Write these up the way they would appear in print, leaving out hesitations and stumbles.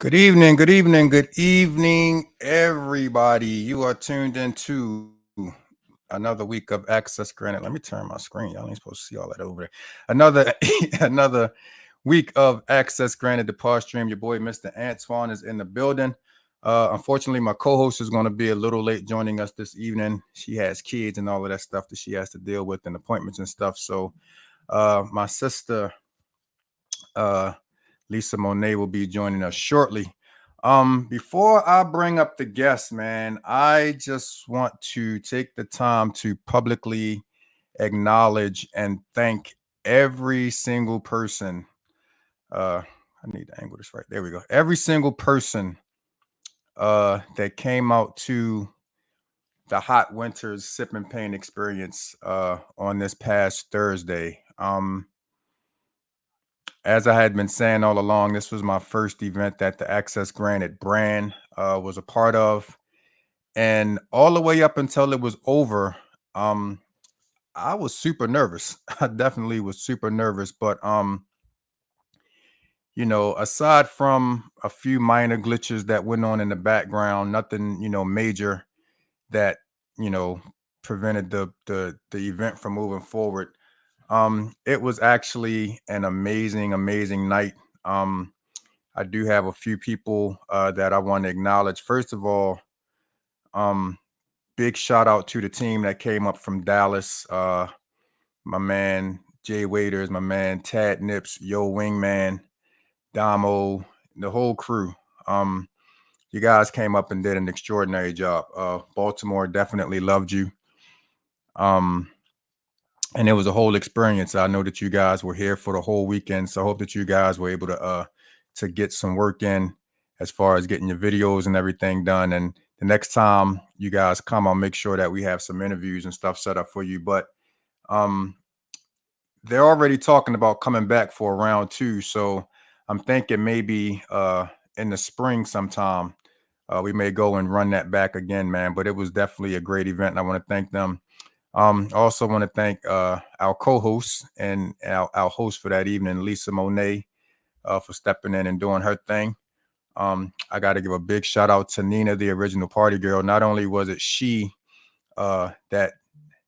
Good evening, good evening, good evening, everybody. You are tuned into another week of Access Granted. Let me turn my screen. Y'all ain't supposed to see all that over there. Another week of Access Granted, the Par Stream. Your boy, Mr. Antoine, is in the building. Unfortunately, my co-host is going to be a little late joining us this evening. She has kids and all of that stuff that she has to deal with and appointments and stuff. So my sister, Lisa Monet, will be joining us shortly. Before I bring up the guest, man, I just want to take the time to publicly acknowledge and thank every single person. I need to angle this right. There we go. Every single person that came out to the Hot Winters Sip and Pain experience on this past Thursday. As I had been saying all along, this was my first event that the Access Granted brand was a part of. And all the way up until it was over, I was super nervous. I definitely was super nervous. But, aside from a few minor glitches that went on in the background, nothing, major that, you know, prevented the event from moving forward. It was actually an amazing night. I do have a few people that I want to acknowledge. First of all, big shout out to the team that came up from Dallas. My man Jay Waiters, my man Tad Nips, Yo Wingman, Damo, the whole crew. You guys came up and did an extraordinary job. Baltimore definitely loved you. And it was a whole experience. I know that you guys were here for the whole weekend, so I hope that you guys were able to get some work in as far as getting your videos and everything done. And the next time you guys come, I'll make sure that we have some interviews and stuff set up for you. But they're already talking about coming back for round 2, so I'm thinking maybe in the spring sometime we may go and run that back again, man. But it was definitely a great event, and I want to thank them. I also want to thank our co-host and our host for that evening, Lisa Monet, for stepping in and doing her thing. I got to give a big shout out to Nina, the original party girl. Not only was it she that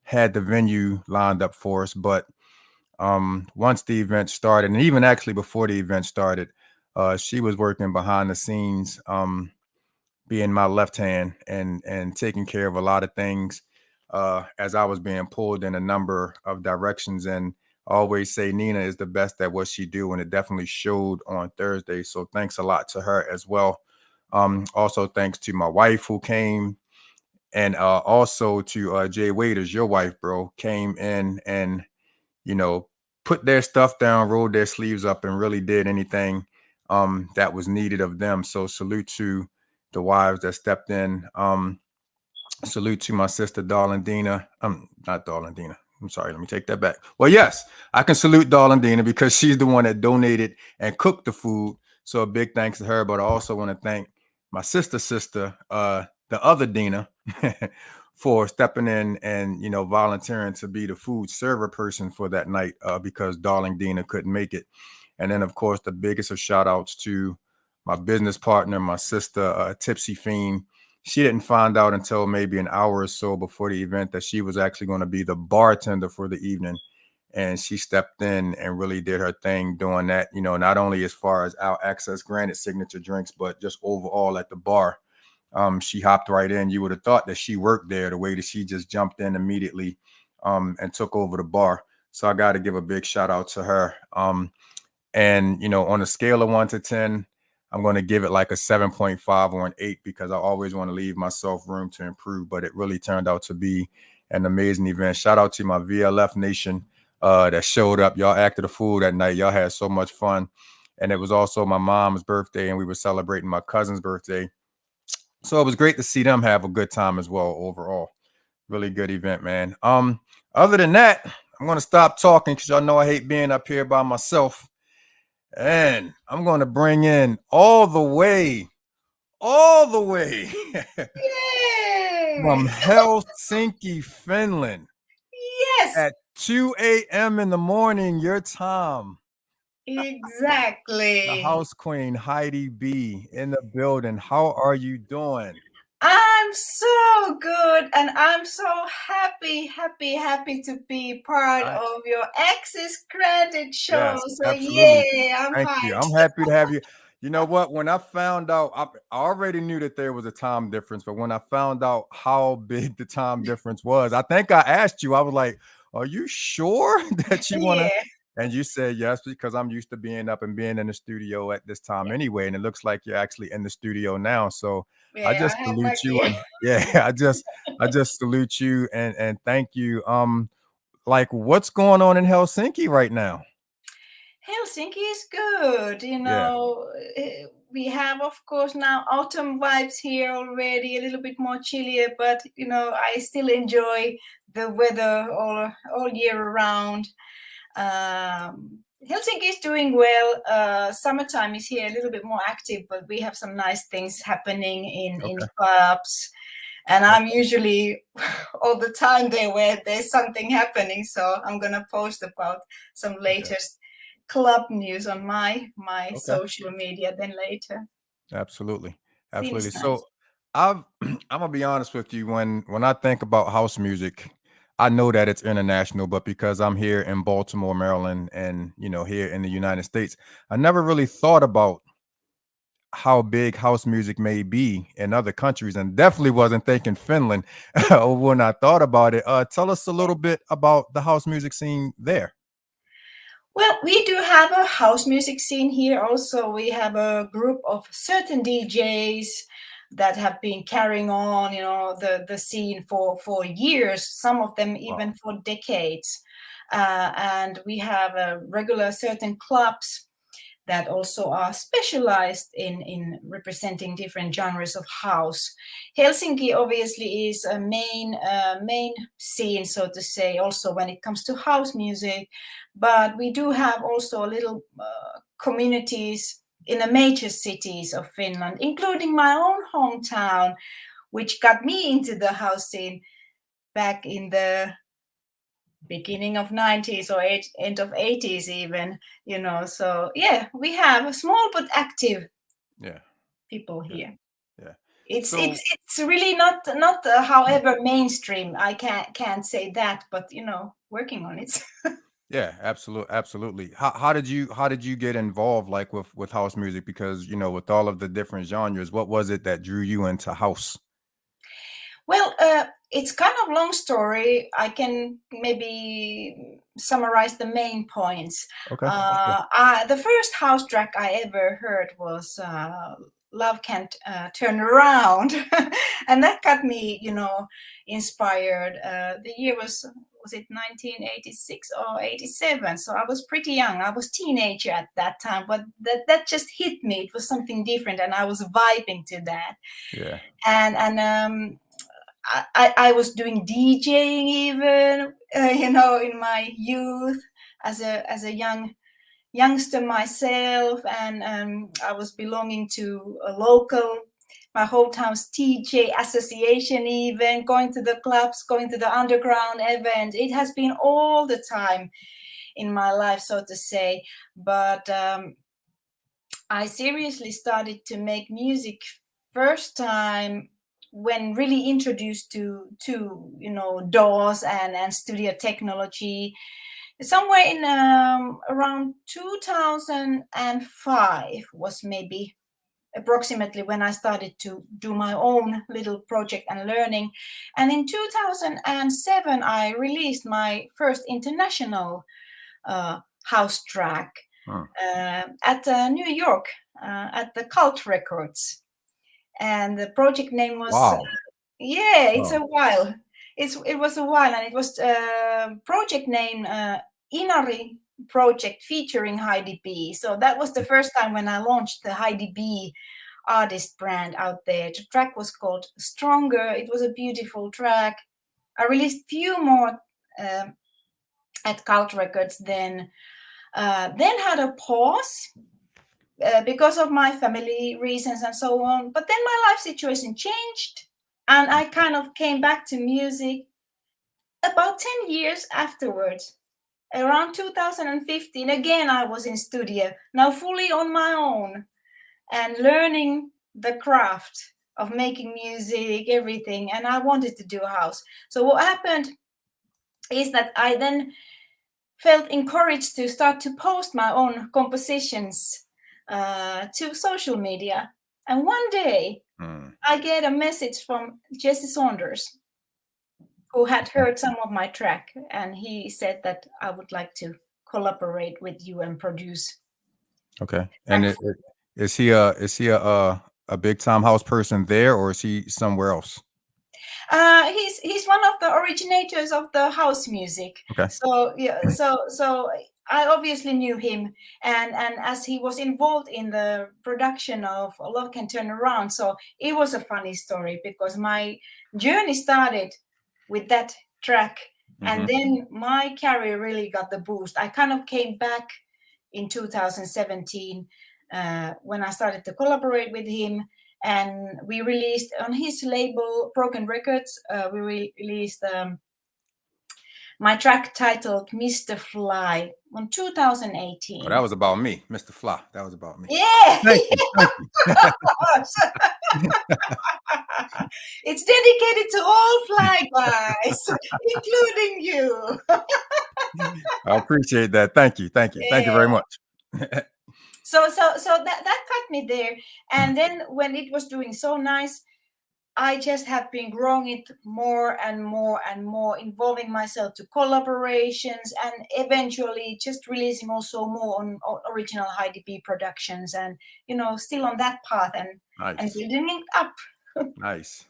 had the venue lined up for us, but once the event started, and even actually before the event started, she was working behind the scenes, being my left hand and taking care of a lot of things. As I was being pulled in a number of directions. And I always say Nina is the best at what she do, and it definitely showed on Thursday. So thanks a lot to her as well. Also thanks to my wife who came, and also to Jay Waiters, your wife, bro, came in and, put their stuff down, rolled their sleeves up, and really did anything that was needed of them. So salute to the wives that stepped in. Salute to my sister, Darlene Dina. Not Darlene Dina. I'm sorry. Let me take that back. Well, yes, I can salute Darlene Dina because she's the one that donated and cooked the food. So a big thanks to her. But I also want to thank my sister, the other Dina, for stepping in and, volunteering to be the food server person for that night because Darlene Dina couldn't make it. And then, of course, the biggest of shout outs to my business partner, my sister, Tipsy Fiend. She didn't find out until maybe an hour or so before the event that she was actually going to be the bartender for the evening. And she stepped in and really did her thing doing that, not only as far as our Access Granted signature drinks, but just overall at the bar. She hopped right in. You would have thought that she worked there the way that she just jumped in immediately and took over the bar. So I got to give a big shout out to her. And, on a scale of 1 to 10, I'm going to give it like a 7.5 or an 8 because I always want to leave myself room to improve. But it really turned out to be an amazing event. Shout out to my VLF Nation that showed up. Y'all acted a fool that night. Y'all had so much fun. And it was also my mom's birthday, and we were celebrating my cousin's birthday. So it was great to see them have a good time as well overall. Really good event, man. Other than that, I'm gonna stop talking because y'all know I hate being up here by myself. And I'm gonna bring in all the way from Yay! Helsinki, Finland Yes, at 2 a.m. in the morning, your time. The exactly. house queen, Heidi B, in the building. How are you doing? I'm so good and I'm so happy to be part I of your Access Granted show. Yes, So, absolutely. yeah, I'm Thank you. hyped. I'm happy to have you. You know what? When I found out, I already knew that there was a time difference, but when I found out how big the time difference was, I think I asked you, I was like, "Are you sure that you want to?" Yeah, And you said yes, because I'm used to being up and being in the studio at this time yeah, anyway. And it looks like you're actually in the studio now. So I yeah, just I have my salute you. gear. And yeah, I just salute you and thank you. Like what's going on in Helsinki right now? Helsinki is good, Yeah. we have, of course, now autumn vibes here already, a little bit more chillier, but I still enjoy the weather all year around. Helsinki is doing well. Summertime is here a little bit more active, but we have some nice things happening in Okay. clubs. And I'm Okay. usually all the time there where there's something happening. So I'm gonna post about some Okay. latest club news on my Okay. social media then later. Absolutely. Absolutely. Seems nice. So I've I'm gonna be honest with you. When I think about house music, I know that it's international, but because I'm here in Baltimore, Maryland, and here in the United States, I never really thought about how big house music may be in other countries, and definitely wasn't thinking Finland when I thought about it. Tell us a little bit about the house music scene there. Well, we do have a house music scene here also. We have a group of certain DJs that have been carrying on, the scene for years, some of them Wow. even for decades. And we have regular certain clubs that also are specialized in representing different genres of house. Helsinki obviously is a main scene, so to say, also when it comes to house music, but we do have also little communities in the major cities of Finland, including my own hometown, which got me into the house scene back in the beginning of 90s or end of 80s even, so yeah, we have a small but active Yeah. people Yeah. here. Yeah. it's it's So it's really not however mainstream, I can't say that, but working on it. yeah, absolutely. How did you get involved like with house music? Because with all of the different genres, what was it that drew you into house? Well, it's kind of long story. I can maybe summarize the main points. Okay. Yeah. The first house track I ever heard was "Love Can't Turn Around," and that got me, inspired. The year was it 1986 or 87? So I was pretty young. I was teenager at that time, but that just hit me. It was something different, and I was vibing to that. Yeah. And I was doing DJing even, in my youth as a youngster myself, and I was belonging to a local, my hometown's TJ association, even going to the clubs, going to the underground event. It has been all the time in my life, so to say. But I seriously started to make music first time when really introduced to DAWs and studio technology somewhere in around 2005 was maybe approximately when I started to do my own little project and learning. And in 2007 I released my first international house track Huh. at New York. at the Cult Records, and the project name was Wow. yeah, it's Wow. a while. It was a while, and it was project name Inari project featuring Heidi B. So that was the first time when I launched the Heidi B artist brand out there. The track was called Stronger. It was a beautiful track. I released few more at Cult Records, then had a pause because of my family reasons and so on. But then my life situation changed, and I kind of came back to music about 10 years afterwards. Around 2015, again, I was in studio, now fully on my own and learning the craft of making music, everything. And I wanted to do a house. So what happened is that I then felt encouraged to start to post my own compositions to social media. And one day I get a message from Jesse Saunders, who had heard some of my track, and he said that I would like to collaborate with you and produce. Okay. And is he a big time house person there, or is he somewhere else? He's one of the originators of the house music. Okay. So yeah, so I obviously knew him, and as he was involved in the production of Love Can Turn Around, so it was a funny story because my journey started with that track, and then my career really got the boost. I kind of came back in 2017 when I started to collaborate with him. And we released on his label Broken Records, we released my track titled Mr. Fly on 2018. Oh, that was about me, Mr. Fly. That was about me. Yeah. Thank you. Thank you. It's dedicated to all fly guys, including you. I appreciate that. Thank you. Thank you. Thank you very much. So that got me there. And then when it was doing so nice, I just have been growing it more and more and more, involving myself to collaborations, and eventually just releasing also more on original Heidi B productions, and still on that path and building it up. Nice.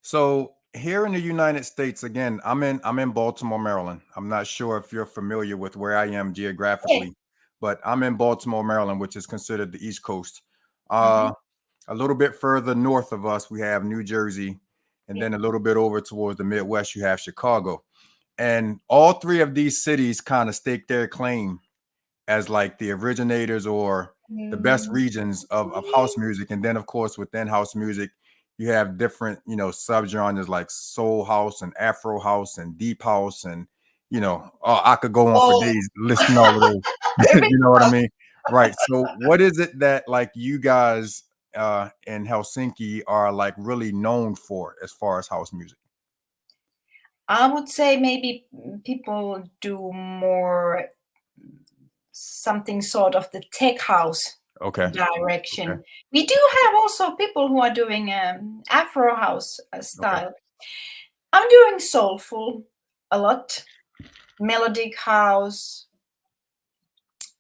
So here in the United States, again, I'm in Baltimore, Maryland. I'm not sure if you're familiar with where I am geographically, but I'm in Baltimore, Maryland, which is considered the East Coast. A little bit further north of us, we have New Jersey, and then a little bit over towards the Midwest, you have Chicago. And all three of these cities kind of stake their claim as like the originators or the best regions of house music. And then, of course, within house music, you have different, subgenres like soul house and Afro house and deep house. And, I could go on for days listing all of those. You know what I mean? Right. So what is it that like you guys in Helsinki are like really known for as far as house music? I would say maybe people do more something sort of the tech house direction. Okay. We do have also people who are doing Afro house style. Okay. I'm doing soulful a lot, melodic house.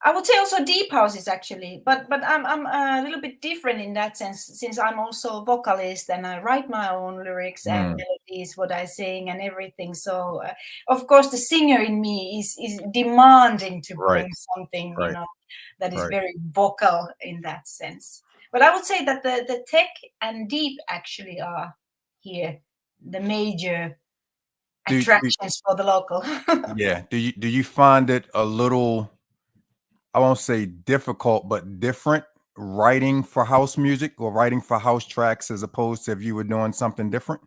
I would say also deep houses actually, but I'm a little bit different in that sense, since I'm also a vocalist and I write my own lyrics and melodies, what I sing and everything. So of course the singer in me is demanding to bring something, that is very vocal in that sense. But I would say that the tech and deep actually are here the major attractions for the local. Yeah. Do you find it a little, I won't say difficult, but different writing for house music or writing for house tracks as opposed to if you were doing something different?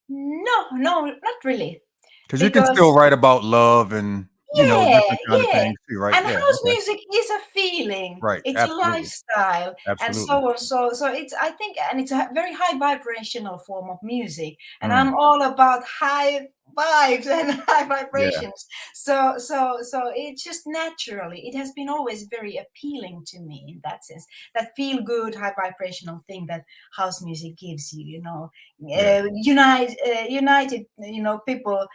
No, not really. Because you can still write about love and different kind of things too, right? And house music is a feeling, right? It's a lifestyle, and so on. So it's, I think, and it's a very high vibrational form of music, and I'm all about high vibes and high Yeah. vibrations. So it's just naturally, it has been always very appealing to me in that sense, that feel good high vibrational thing that house music gives you, you know. Yeah. United, you know, people,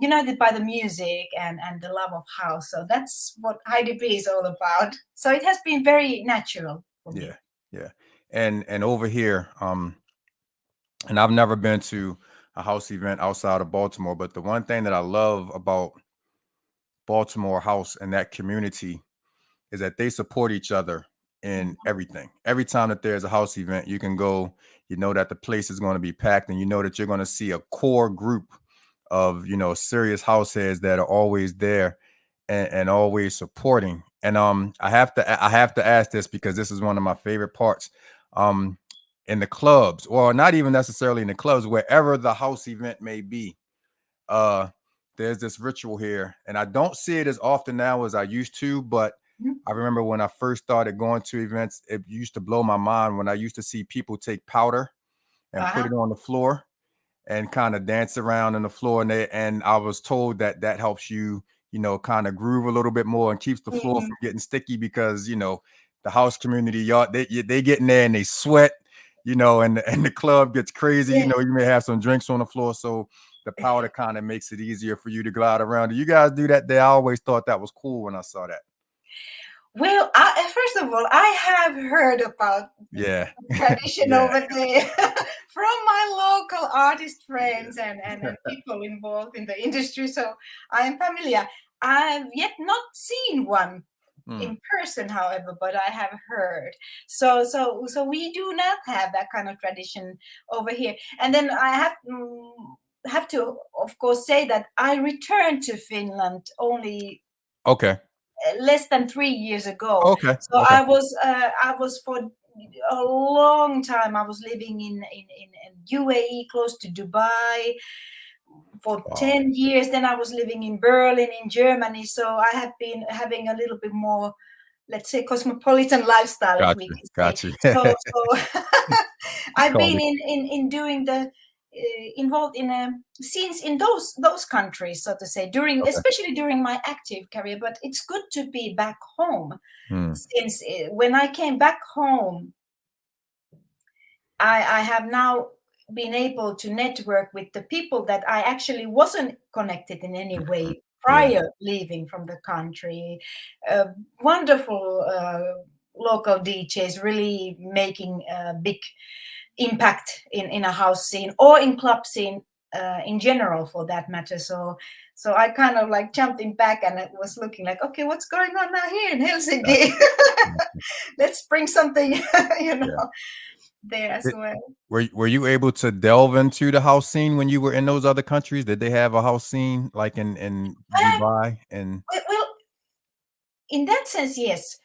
united by the music and the love of house. So that's what Heidi B is all about. So it has been very natural for me. Yeah. Yeah. And over here, and I've never been to a house event outside of Baltimore, but the one thing that I love about Baltimore house and that community is that they support each other in everything. Every time that there's a house event, you can go, you know that the place is going to be packed, and you know that you're going to see a core group of, you know, serious house heads that are always there and always supporting. And I have to ask this because this is one of my favorite parts. Um in the clubs, or not even necessarily in the clubs, wherever the house event may be, uh there's this ritual here, and I don't see it as often now as I used to, but Mhm. I remember when I first started going to events, it used to blow my mind when I used to see people take powder and put Uh-huh. it on the floor and kind of dance around on the floor, and I was told that that helps you, you know, kind of groove a little bit more and keeps the floor Mhm. from getting sticky, because, you know, the house community, y'all, they get in there and they sweat, you know, and the club gets crazy. You Yeah. know, you may have some drinks on the floor, so the powder kind of makes it easier for you to glide around. Do you guys do that there? I always thought that was cool when I saw that. Well, first of all, I have heard about Yeah. tradition Yeah. over there from my local artist friends Yeah. and people involved in the industry. So I am familiar. I've yet not seen one Mm, in person, however, but I have heard. So we do not have that kind of tradition over here. And then I have to, of course, say that I returned to Finland only okay. less than 3 years ago. Okay. So Okay. I was for a long time. I was living in UAE, close to Dubai, for Wow. 10 years. Then I was living in Berlin, in Germany. So I have been having a little bit more, let's say, cosmopolitan lifestyle, if Got we you. can say. Got you. So I've Call been me. in doing the involved in scenes in those countries, so to say, during, Okay. especially during my active career. But it's good to be back home, Mm, since when I came back home, I have now been able to network with the people that I actually wasn't connected in any mhm. way Yeah. prior leaving from the country. Uh, Wonderful local DJs really making a big impact in a house scene or in club scene in general, for that matter. So I kind of like jumping back and it was looking like, okay, what's going on now here in Got Helsinki? you. Mhm. Let's bring something, you know, Yeah. there as Did, well. were you able to delve into the house scene when you were in those other countries? Did they have a house scene like in Um, Dubai and well, in that sense, yes.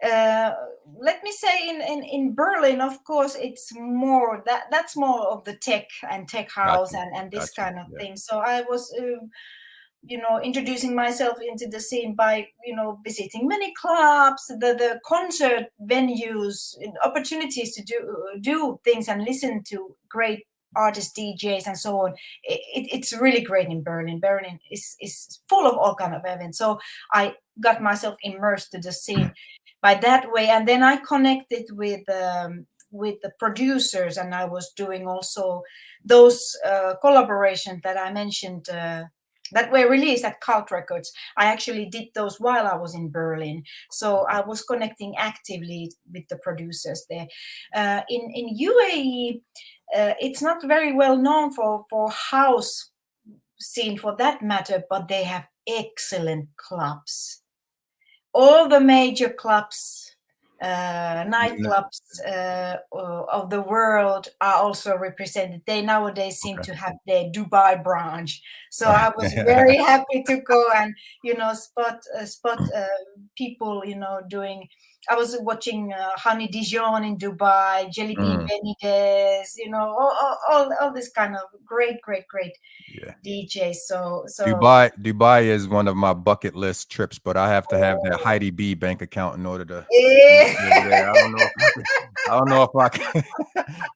Uh, Let me say in Berlin, of course, it's more that's more of the tech and tech got house you. and this Got you. kind of Yeah. thing. So I was, you know, introducing myself into the scene by, you know, visiting many clubs, the concert venues, opportunities to do things and listen to great artists, DJs, and so on. It's really great in Berlin. Berlin is full of all kind of events. So I got myself immersed to the scene by that way, and then I connected with the producers, and I was doing also those collaborations that I mentioned. That were released at Cult Records. I actually did those while I was in Berlin, so I was connecting actively with the producers there. In UAE, it's not very well known for house scene, for that matter, but they have excellent clubs. All the major clubs, N- nightclubs of the world are also represented. They nowadays seem Okay. to have their Dubai branch. So I was very happy to go and, you know, spot people, you know, doing. I was watching Honey Dijon in Dubai, Jelly Bean Mm, Benitez, you know, all this kind of great yeah. DJs. So Dubai is one of my bucket list trips, but I have to have that oh, Heidi B bank account in order to. yeah. Yeah, I don't know if I can. I don't know if I can.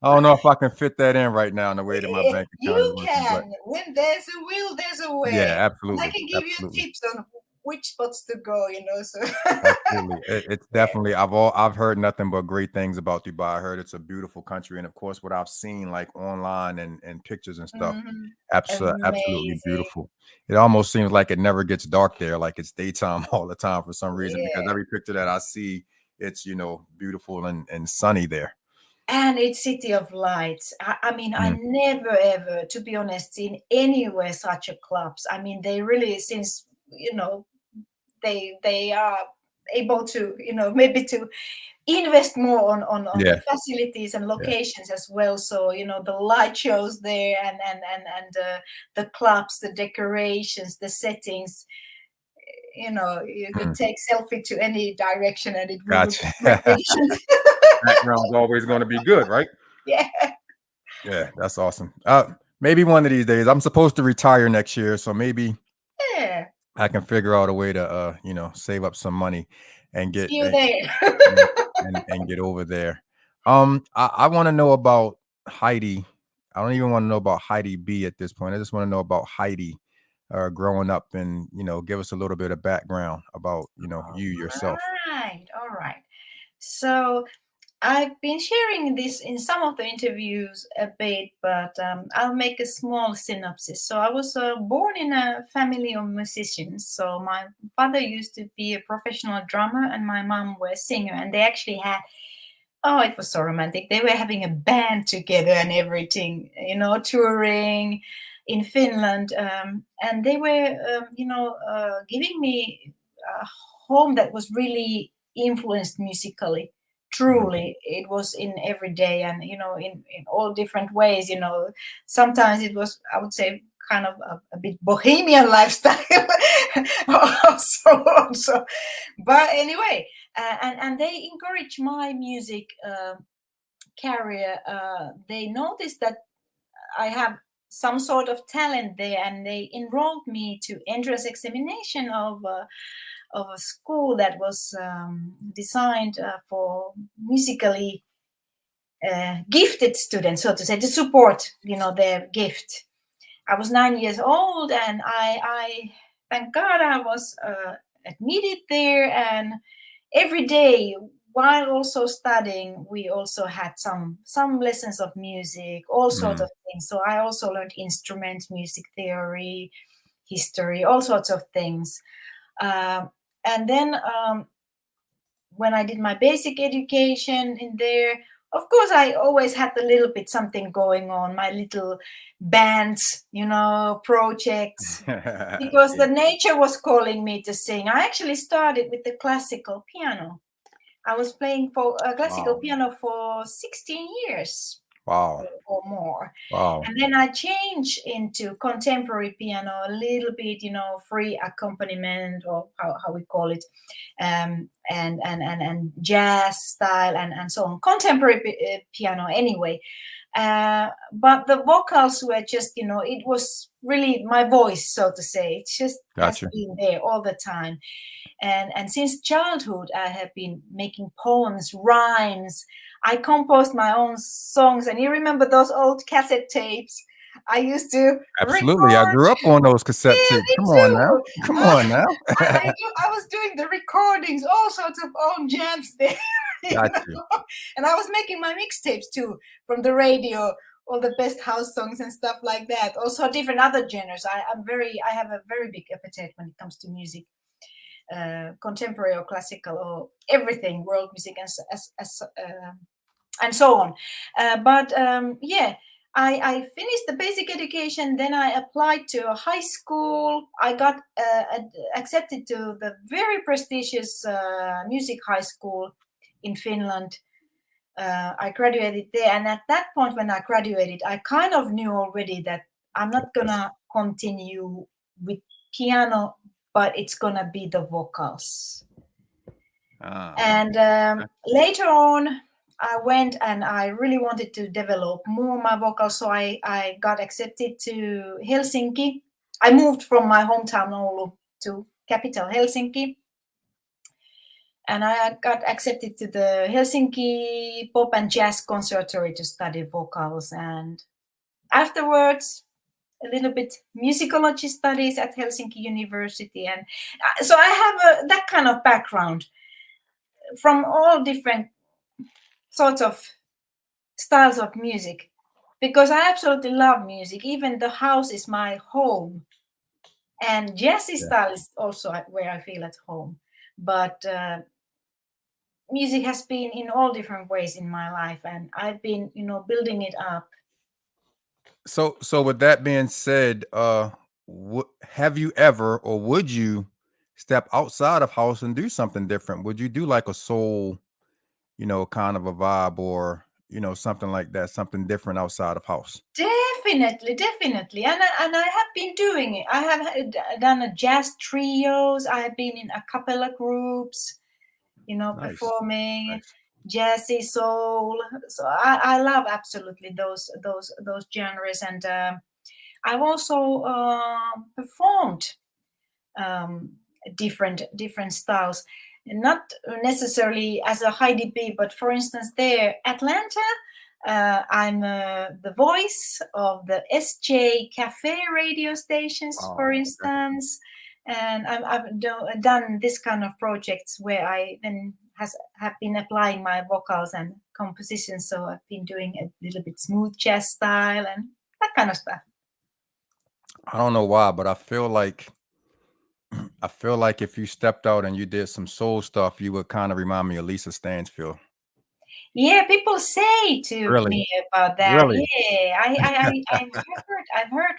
I don't know if I can fit that in right now in the way that my bank account is You working. But can. When there's a will, there's a yeah, way. And I absolutely, can give you absolutely. tips on which spots to go, So Absolutely. It's yeah. definitely I've heard nothing but great things about Dubai. I heard it's a beautiful country, and of course, what I've seen like online and pictures and stuff, Mhm. absolutely Amazing. beautiful. It almost seems like it never gets dark there, like it's daytime all the time for some reason. Because Yeah. every picture that I see, it's beautiful and sunny there. And it's City of Lights. I mean, I Mm, never ever, to be honest, seen anywhere such a clubs. I mean, they really, since they are able to, maybe to invest more on the yeah. facilities and Yeah. locations as well. So the light shows there, and the clubs, the decorations, the settings. You could Mm, take selfie to any direction and it will look gotcha. magnificent. Background's always going to be good, right? Yeah. Yeah, that's awesome. Maybe one of these days. I'm supposed to retire next year, so maybe Yeah. I can figure out a way to save up some money and get See you there. and, and get over there. I want to know about Heidi. I don't even want to know about Heidi B at this point. I just want to know about Heidi growing up and give us a little bit of background about you yourself. All right. So I've been sharing this in some of the interviews a bit, but I'll make a small synopsis. So I was born in a family of musicians. So my father used to be a professional drummer, and my mom was a singer, and they actually had. Oh, it was so romantic. They were having a band together and everything, touring in Finland. And they were, giving me a home that was really influenced musically. Mm. Truly, it was in every day and, in all different ways. Sometimes it was, I would say, kind of a bit bohemian lifestyle. also. But anyway, and they encourage my music career. They noticed that I have some sort of talent there, and they enrolled me to entrance examination of a school that was designed for musically gifted students, so to say, to support their gift. I was 9 years old, and I thank God I was admitted there, and every day while also studying we also had some lessons of music, all sorts Mm. of things. So I also learned instruments, music theory, history, all sorts of things. And then when I did my basic education in there, of course I always had a little bit something going on, my little bands, projects, because Yeah. the nature was calling me to sing. I actually started with the classical piano. I was playing for classical Wow. piano for 16 years Wow. or more. Wow. And then I changed into contemporary piano, a little bit, free accompaniment, or how we call it, and jazz style and so on. Contemporary piano, anyway. But the vocals were just, it was really my voice, so to say. It just has Gotcha. been there all the time. And since childhood I have been making poems, rhymes. I composed my own songs, and you remember those old cassette tapes I used to Absolutely. I record. grew up on those cassette Yeah, tapes. me Come on now. too. Come uh, on now. I was doing the recordings, all sorts of own jams there. you Got know? you. And I was making my mixtapes too from the radio, all the best house songs and stuff like that. Also different other genres. I have a very big appetite when it comes to music, contemporary or classical or everything, world music, and so on. But yeah, I finished the basic education. Then I applied to a high school. I got accepted to the very prestigious music high school in Finland. I graduated there, and at that point, when I graduated, I kind of knew already that I'm not Yes. gonna continue with piano, but it's gonna be the vocals. Ah, And later on, I went and I really wanted to develop more my vocals, so I got accepted to Helsinki. I moved from my hometown Oulu to capital Helsinki, and I got accepted to the Helsinki Pop and Jazz Conservatory to study vocals, and afterwards a little bit musicology studies at Helsinki University. And so I have that kind of background from all different sorts of styles of music, because I absolutely love music. Even the house is my home, and jazzy Yeah. style is also where I feel at home. But music has been in all different ways in my life, and I've been, building it up. So with that being said, have you ever or would you step outside of house and do something different? Would you do like a soul, kind of a vibe, or something like that, something different outside of house? Definitely, and I have been doing it. I have done a jazz trios. I have been in a cappella groups, Nice, performing nice. jazzy soul. So I love absolutely those genres, and I've also performed um, different styles, not necessarily as a Heidi B, but for instance, there Atlanta. I'm the voice of the SJ Cafe radio stations, for Oh, okay. instance, and done this kind of projects where I then have been applying my vocals and compositions. So I've been doing a little bit smooth jazz style and that kind of stuff. I don't know why, but I feel like if you stepped out and you did some soul stuff, you would kind of remind me of Lisa Stansfield. Yeah, people say to Really, me about that. really. Yeah, I've heard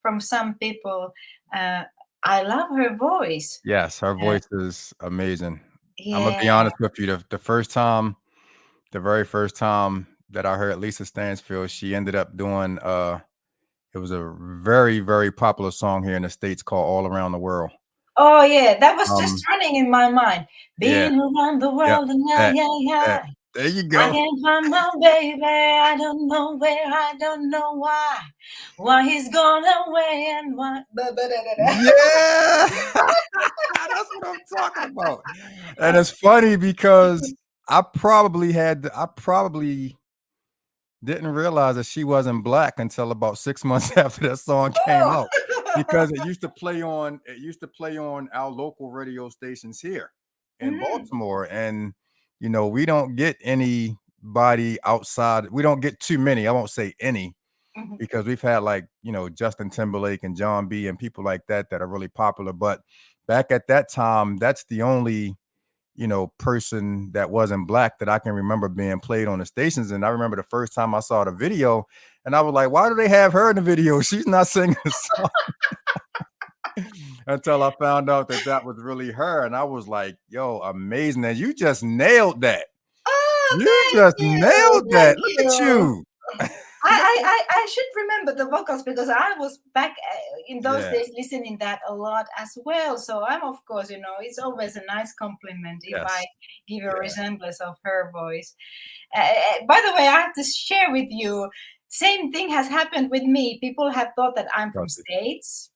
from some people. Uh, I love her voice. Yes, her Uh, voice is amazing. I'm gonna be yeah. honest with you. The very first time that I heard Lisa Stansfield, she ended up doing it was a very, very popular song here in the States called All Around the World. Oh yeah, that was just Um, running in my mind. yeah, Been around the yep, world and that yeah, that. yeah. There you I go. can't find my baby. I don't know where. I don't know why. Why he's gone away and why. Yeah. That's what I'm talking about. And it's funny because I probably didn't realize that she wasn't black until about 6 months after that song came out, because it used to play on our local radio stations here in Mhm, Baltimore, and, we don't get anybody outside, we don't get too many, I won't say any, mhm, because we've had, like, Justin Timberlake and John B and people like that that are really popular, but back at that time, that's the only person that wasn't black that I can remember being played on the stations. And I remember the first time I saw the video, and I was like, why do they have her in the video? She's not singing the song. Until I found out that that was really her. And I was like, yo, amazing. And you just nailed that. oh, You thank just you. nailed that. Thank Look at you. you. I should remember the vocals because I was back in those Yeah. days listening that a lot as well. So I'm, of course, it's always a nice compliment if I Yes. give a Yeah. resemblance of her voice. By the way, I have to share with you, same thing has happened with me. People have thought that I'm from Trust it. States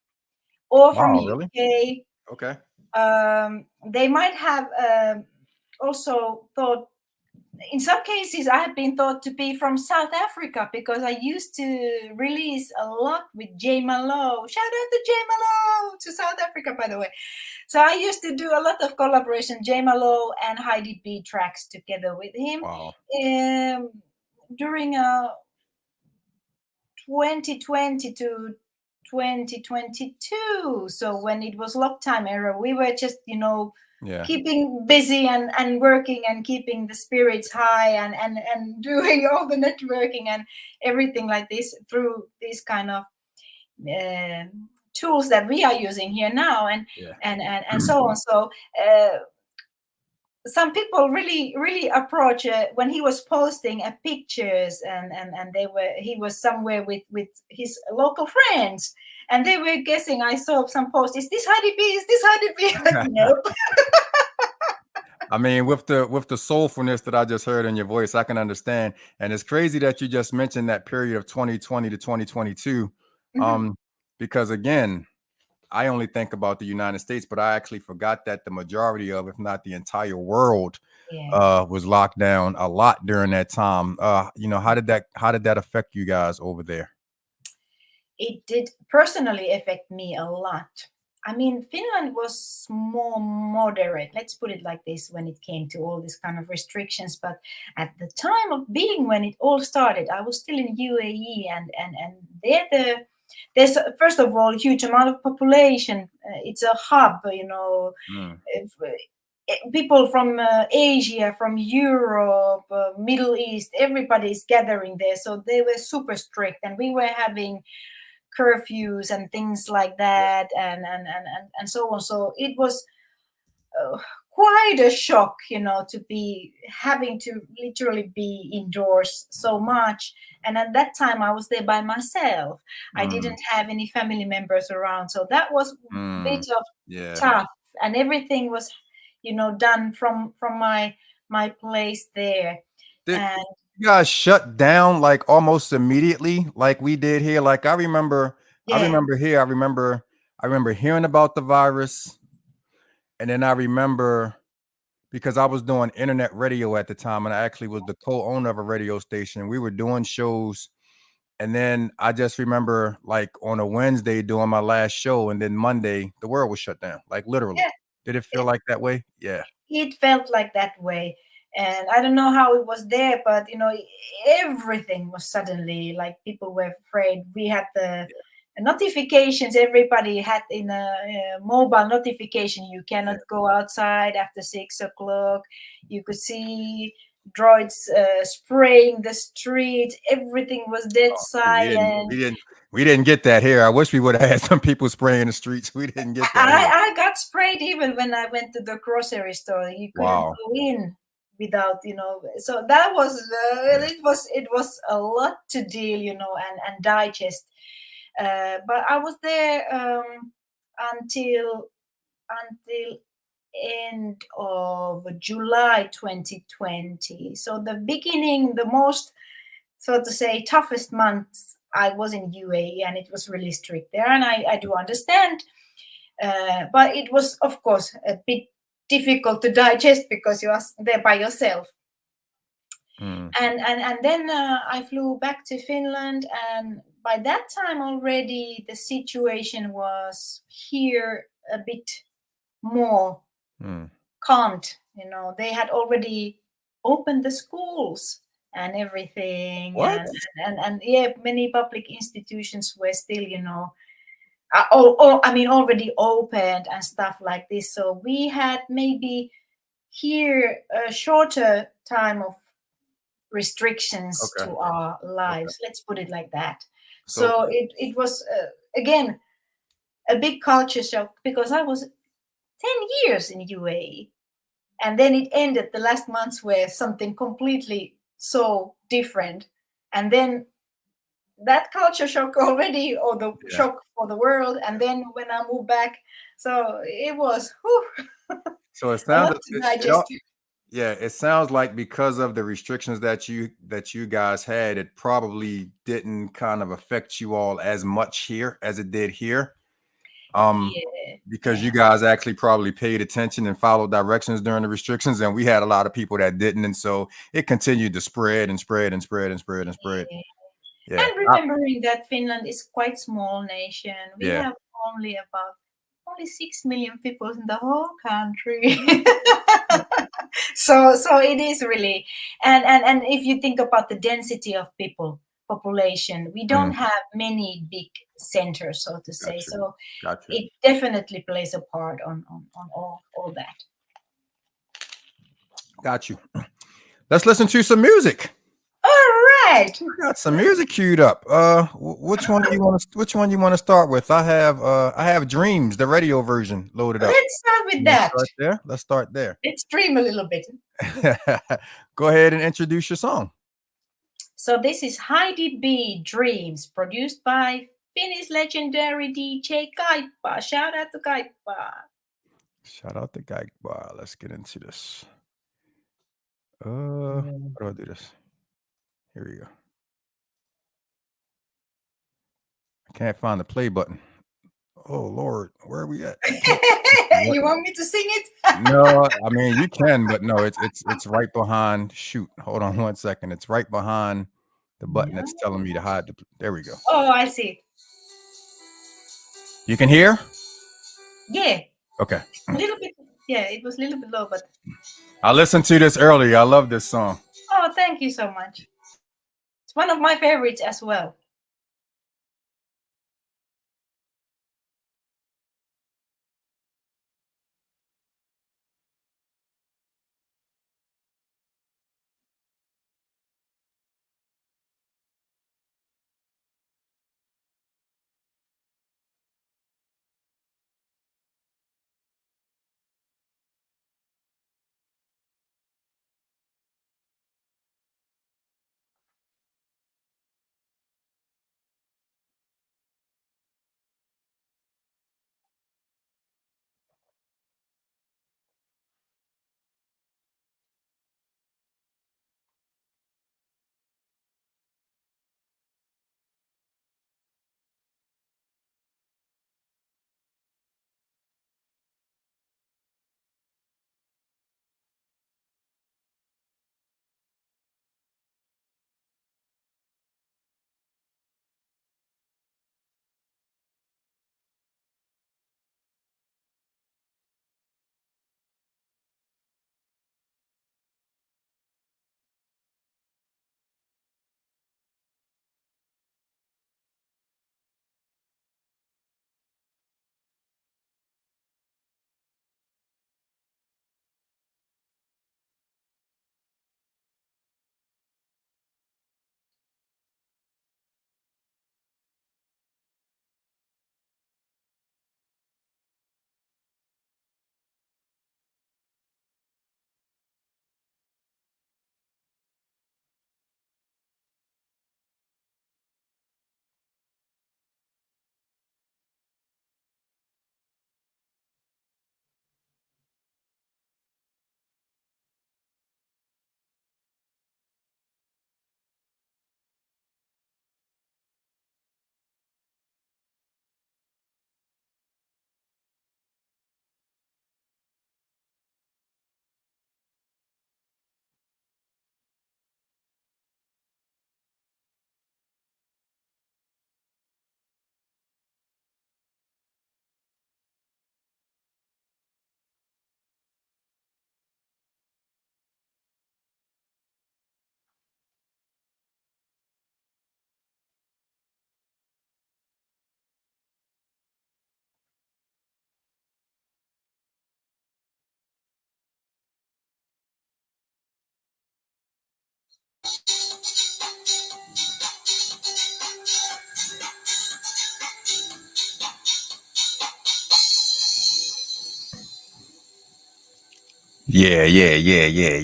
or from Wow, really? UK. Okay. They might have also thought, in some cases, I have been thought to be from South Africa because I used to release a lot with Jay Malo. Shout out to Jay Malo to South Africa, by the way. So I used to do a lot of collaboration, Jay Malo and Heidi B tracks together with him Wow. during 2020 to 2022. So when it was lockdown era, we were just, Yeah. keeping busy and working and keeping the spirits high and doing all the networking and everything like this through these kind of uh, tools that we are using here now and Yeah. and so on. So some people really approach when he was posting pictures and he was somewhere with his local friends, and they were guessing. I saw some post, is this Heidi B, is this Heidi B? Like, nope. I mean, with the soulfulness that I just heard in your voice, I can understand. And it's crazy that you just mentioned that period of 2020 to 2022. Mhm. Um, because again, I only think about the United States, but I actually forgot that the majority of, if not the entire world, Yeah. was locked down a lot during that time. How did that affect you guys over there? It did personally affect me a lot. I mean, Finland was more moderate, let's put it like this, when it came to all this kind of restrictions. But at the time of being, when it all started, I was still in UAE, and there there's first of all huge amount of population. It's a hub, Mm, if, people from Asia, from Europe, Middle East, everybody's gathering there. So they were super strict, and we were having curfews and things like yeah. that, and so on. So it was uh, quite a shock, to be having to literally be indoors so much. And at that time, I was there by myself. I Mm, didn't have any family members around, so that was a mm, bit of yeah. tough. And everything was, done from my place there. Did And you guys shut down like almost immediately, like we did here? Like I remember, I yeah, remember here. I remember hearing about the virus, and then I remember because I was doing internet radio at the time, and I actually was the co-owner of a radio station. We were doing shows, and then I just remember like on a Wednesday doing my last show, and then Monday the world was shut down, like literally. yeah, Did it feel like that way? Yeah. it felt like that way. And I don't know how it was there, but everything was suddenly like people were afraid. We had the notifications, everybody had in a mobile notification, you Yeah. cannot go outside after 6 o'clock. You could see droids spraying the streets, everything was dead Oh, see, we didn't we silent. didn't we didn't get that here. I wish we would have had some people spraying the streets. We didn't get that here. I got sprayed even when I went to the grocery store. You couldn't Wow. go in without, So that was Yeah. it was a lot to deal, and digest. But I was there until end of July 2020. So the beginning, the most, so to say, toughest months, I was in UAE, and it was really strict there, and I do understand, but it was, of course, a bit difficult to digest because you are there by yourself. Mm, And then I flew back to Finland, and by that time already the situation was here a bit more mm. calmed. They had already opened the schools and everything, What? and yeah, many public institutions were still, I mean, already opened and stuff like this. So we had maybe here a shorter time of restrictions Okay. to our Okay. lives. Let's put it like that. So So it was, again, a big culture shock because I was 10 years in UAE. And then it ended, the last months were something completely so different. And then that culture shock already, or the yeah. shock for the world, and then when I moved back, so it was So it a lot sounded to it all, digest. yeah, it sounds like because of the restrictions that you guys had, it probably didn't kind of affect you all as much here as it did here. Um, Yeah, because you yeah, guys actually probably paid attention and followed directions during the restrictions, and we had a lot of people that didn't, and so it continued to spread and spread and spread and spread and spread. yeah. Yeah. And remembering that Finland is quite small nation, we Yeah. have only 6 million people in the whole country. So it is really, and if you think about the density of population, we don't Mm, have many big centers, so to say. got you. So Got you. it definitely plays a part on all that. Got you. Let's listen to some music. All right, We got some music queued up. Which one you want to start with? I have Dreams, the radio version loaded up. let's start with You want to that. start there? Let's start there. Let's dream a little bit. Go ahead and introduce your song. So this is Heidi B Dreams, produced by Finnish legendary DJ Kaipa. Shout out to Kaipa. Shout out to Guy Bar. Let's get into this. Mm. How do I do this? Here we go. I can't find the play button. Oh Lord, where are we at? It's right. You want me to sing it? No, I mean you can, but no, it's right behind. Shoot, hold on one second. It's right behind the button No. that's telling me to hide the. There we go. Oh, I see. You can hear? Yeah, Okay. a little bit. Yeah, it was a little bit low, but I listened to this earlier. I love this song. oh, thank you so much. It's one of my favorites as well.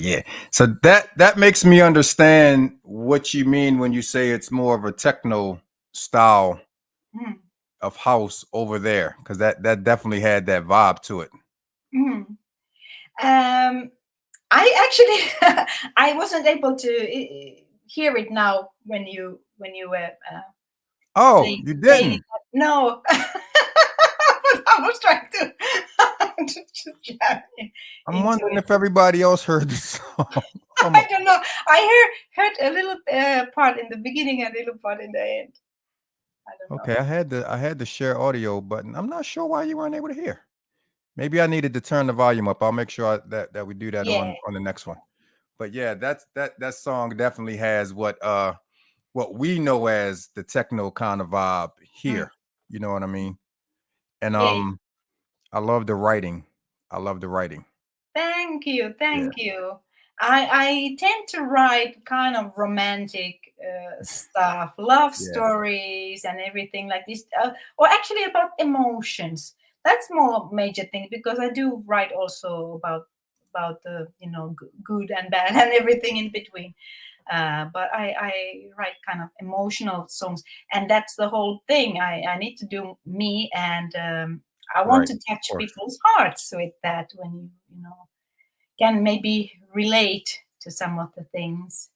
Yeah. So that makes me understand what you mean when you say it's more of a techno style Mm. of house over there, because that definitely had that vibe to it. Mm. Um, I actually I wasn't able to hear it now when you were Oh, playing you playing didn't. it. No, I was trying to, to jam I'm into wondering it. if everybody else heard the song. Oh my. I don't know. I heard a little part in the beginning and a little part in the end. I don't know. Okay, I had the share audio button. I'm not sure why you weren't able to hear. Maybe I needed to turn the volume up. I'll make sure that we do that Yeah. on the next one. But yeah, that song definitely has what we know as the techno kind of vibe Mm. here. You know what I mean? And Yeah. I love the writing. I love the writing. Thank you. Yeah. Thank you. I tend to write kind of romantic stuff, love Yeah. stories, and everything like this, or actually about emotions. That's more major thing because I do write also about the good and bad and everything in between. But I write kind of emotional songs, and that's the whole thing. I need to do me, and I want Right. to Of touch course. people's hearts with that when you know can maybe relate to some of the things.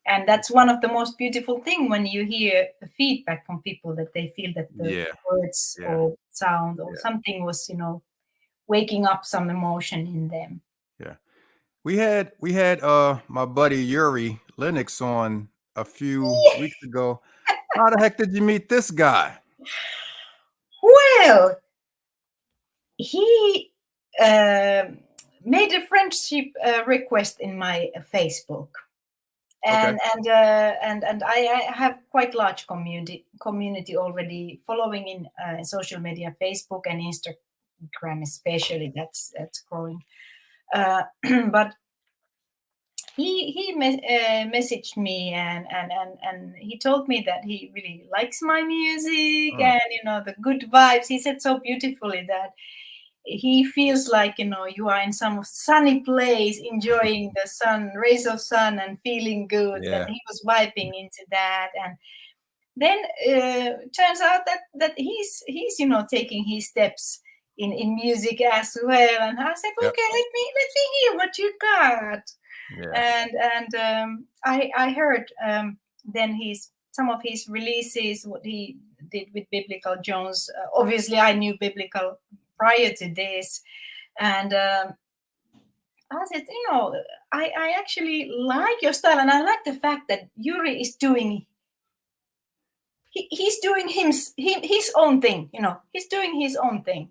And that's one of the most beautiful thing when you hear feedback from people, that they feel that the Yeah, words yeah, or sound or yeah, something was, waking up some emotion in them. yeah. We had my buddy Yuri Lennox on a few weeks ago. How the heck did you meet this guy? Well, he uh, made a friendship request in my Facebook, Okay. and I have quite large community already following in social media, Facebook and Instagram especially. That's growing. Uh, but he messaged me, and he told me that he really likes my music, Mm, and the good vibes. He said so beautifully that he feels like you are in some sunny place, enjoying the sun, rays of sun, and feeling good, and yeah. he was vibing into that. And then turns out that he's taking his steps in music as well. And I said, Yep. okay, let me hear what you got. Yeah. And I heard then his some of his releases, what he did with Biblical Jones. Obviously, I knew Biblical prior to this, and I said, I actually like your style, and I like the fact that Yuri is doing. He's doing his own thing, he's doing his own thing,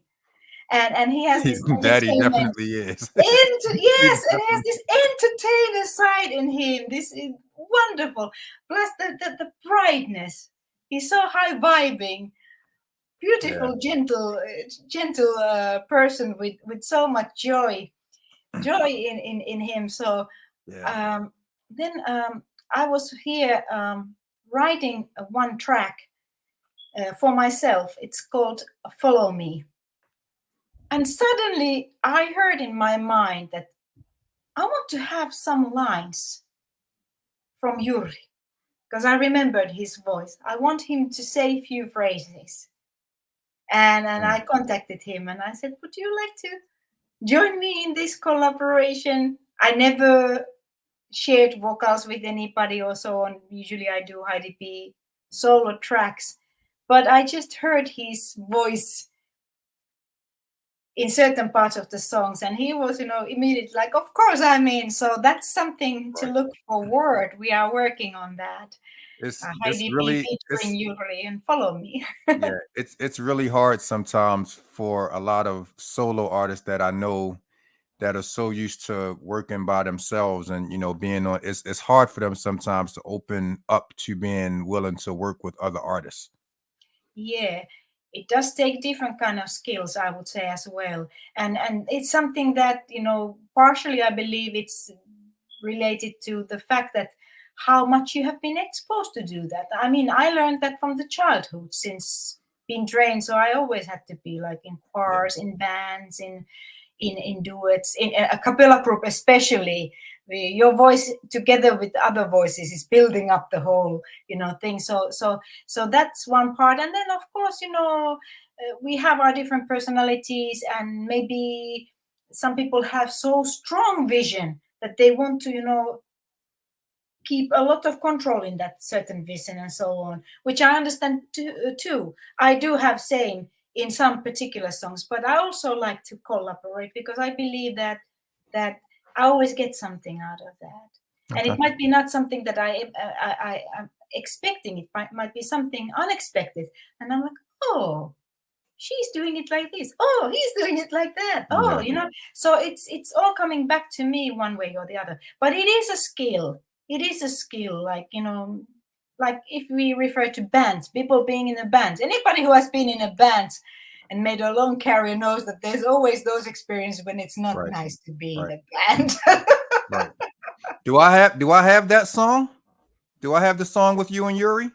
and he has this That he entertainment. definitely is. He Yes, and he has definitely. this entertainer side in him. This is wonderful. Plus the brightness. He's so high vibing, Yeah. beautiful, gentle person with so much joy in him. So Yeah. um, then I was here writing one track for myself. It's called "Follow Me," and suddenly I heard in my mind that I want to have some lines from Yuri, because I remembered his voice. I want him to say a few phrases. And Mm, I contacted him and I said, would you like to join me in this collaboration? I never shared vocals with anybody or so on. Usually I do Heidi B solo tracks. But I just heard his voice in certain parts of the songs, and he was immediately like, of course I'm in. So that's something to right. look forward. We are working on that. It's Heidi B really featuring it's Yuri and Follow Me. yeah, it's really hard sometimes for a lot of solo artists that I know that are so used to working by themselves and being on it's hard for them sometimes to open up to being willing to work with other artists. Yeah, it does take different kind of skills, I would say, as well. And it's something that partially I believe it's related to the fact that how much you have been exposed to do that. I mean, I learned that from the childhood, since being trained. So I always had to be like in Yeah. choirs, in bands, in duets, in a cappella group especially. Your voice together with other voices is building up the whole thing. So that's one part. And then of course we have our different personalities, and maybe some people have so strong vision that they want to keep a lot of control in that certain vision and so on, which I understand too. I do have same in some particular songs, but I also like to collaborate because I believe that I always get something out of that. And it Okay. might be not something that I'm expecting. It might be something unexpected, and I'm like, oh, she's doing it like this. Oh, he's doing it like that. Oh, Yeah. so it's all coming back to me one way or the other. But it is a skill. It is a skill, like like if we refer to bands, people being in a band. Anybody who has been in a band and made a long career knows that there's always those experiences when it's not Right. nice to be in Right. a band. Right. Do I have that song? Do I have the song with you and Yuri?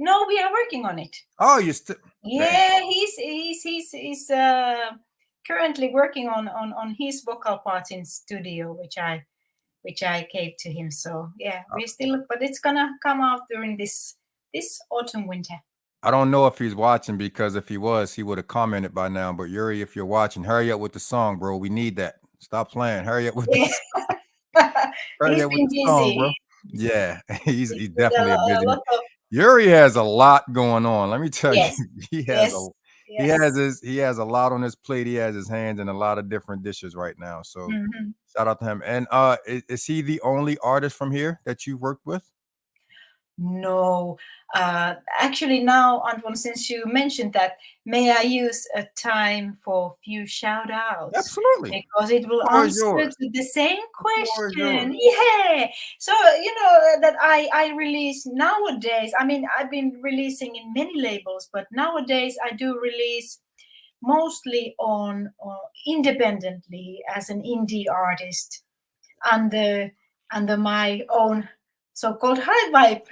No, we are working on it. Oh, you still dang. Yeah, he's currently working on his vocal parts in studio, which I gave to him. So yeah, we're still, but it's gonna come out during this autumn winter. I don't know if he's watching, because if he was, he would have commented by now. But Yuri, if you're watching, hurry up with the song, bro. We need that. Stop playing. Hurry up with Yeah. this. Hurry He's up with been the song, busy. bro. Yeah, he's With definitely a a busy man. lot of Yuri has a lot going on. Let me tell you, yes, he has a yes, yes. he has a lot on his plate. He has his hands in a lot of different dishes right now. So Mhm. shout out to him. And is he the only artist from here that you worked with? No, actually, now, Antoine, since you mentioned that, may I use a time for few shout outs Absolutely. because it will The floor is answer yours. to the same The floor is yours. question. Yeah. So, that I release nowadays, I mean, I've been releasing in many labels, but nowadays I do release mostly on independently as an indie artist under my own so-called high vibe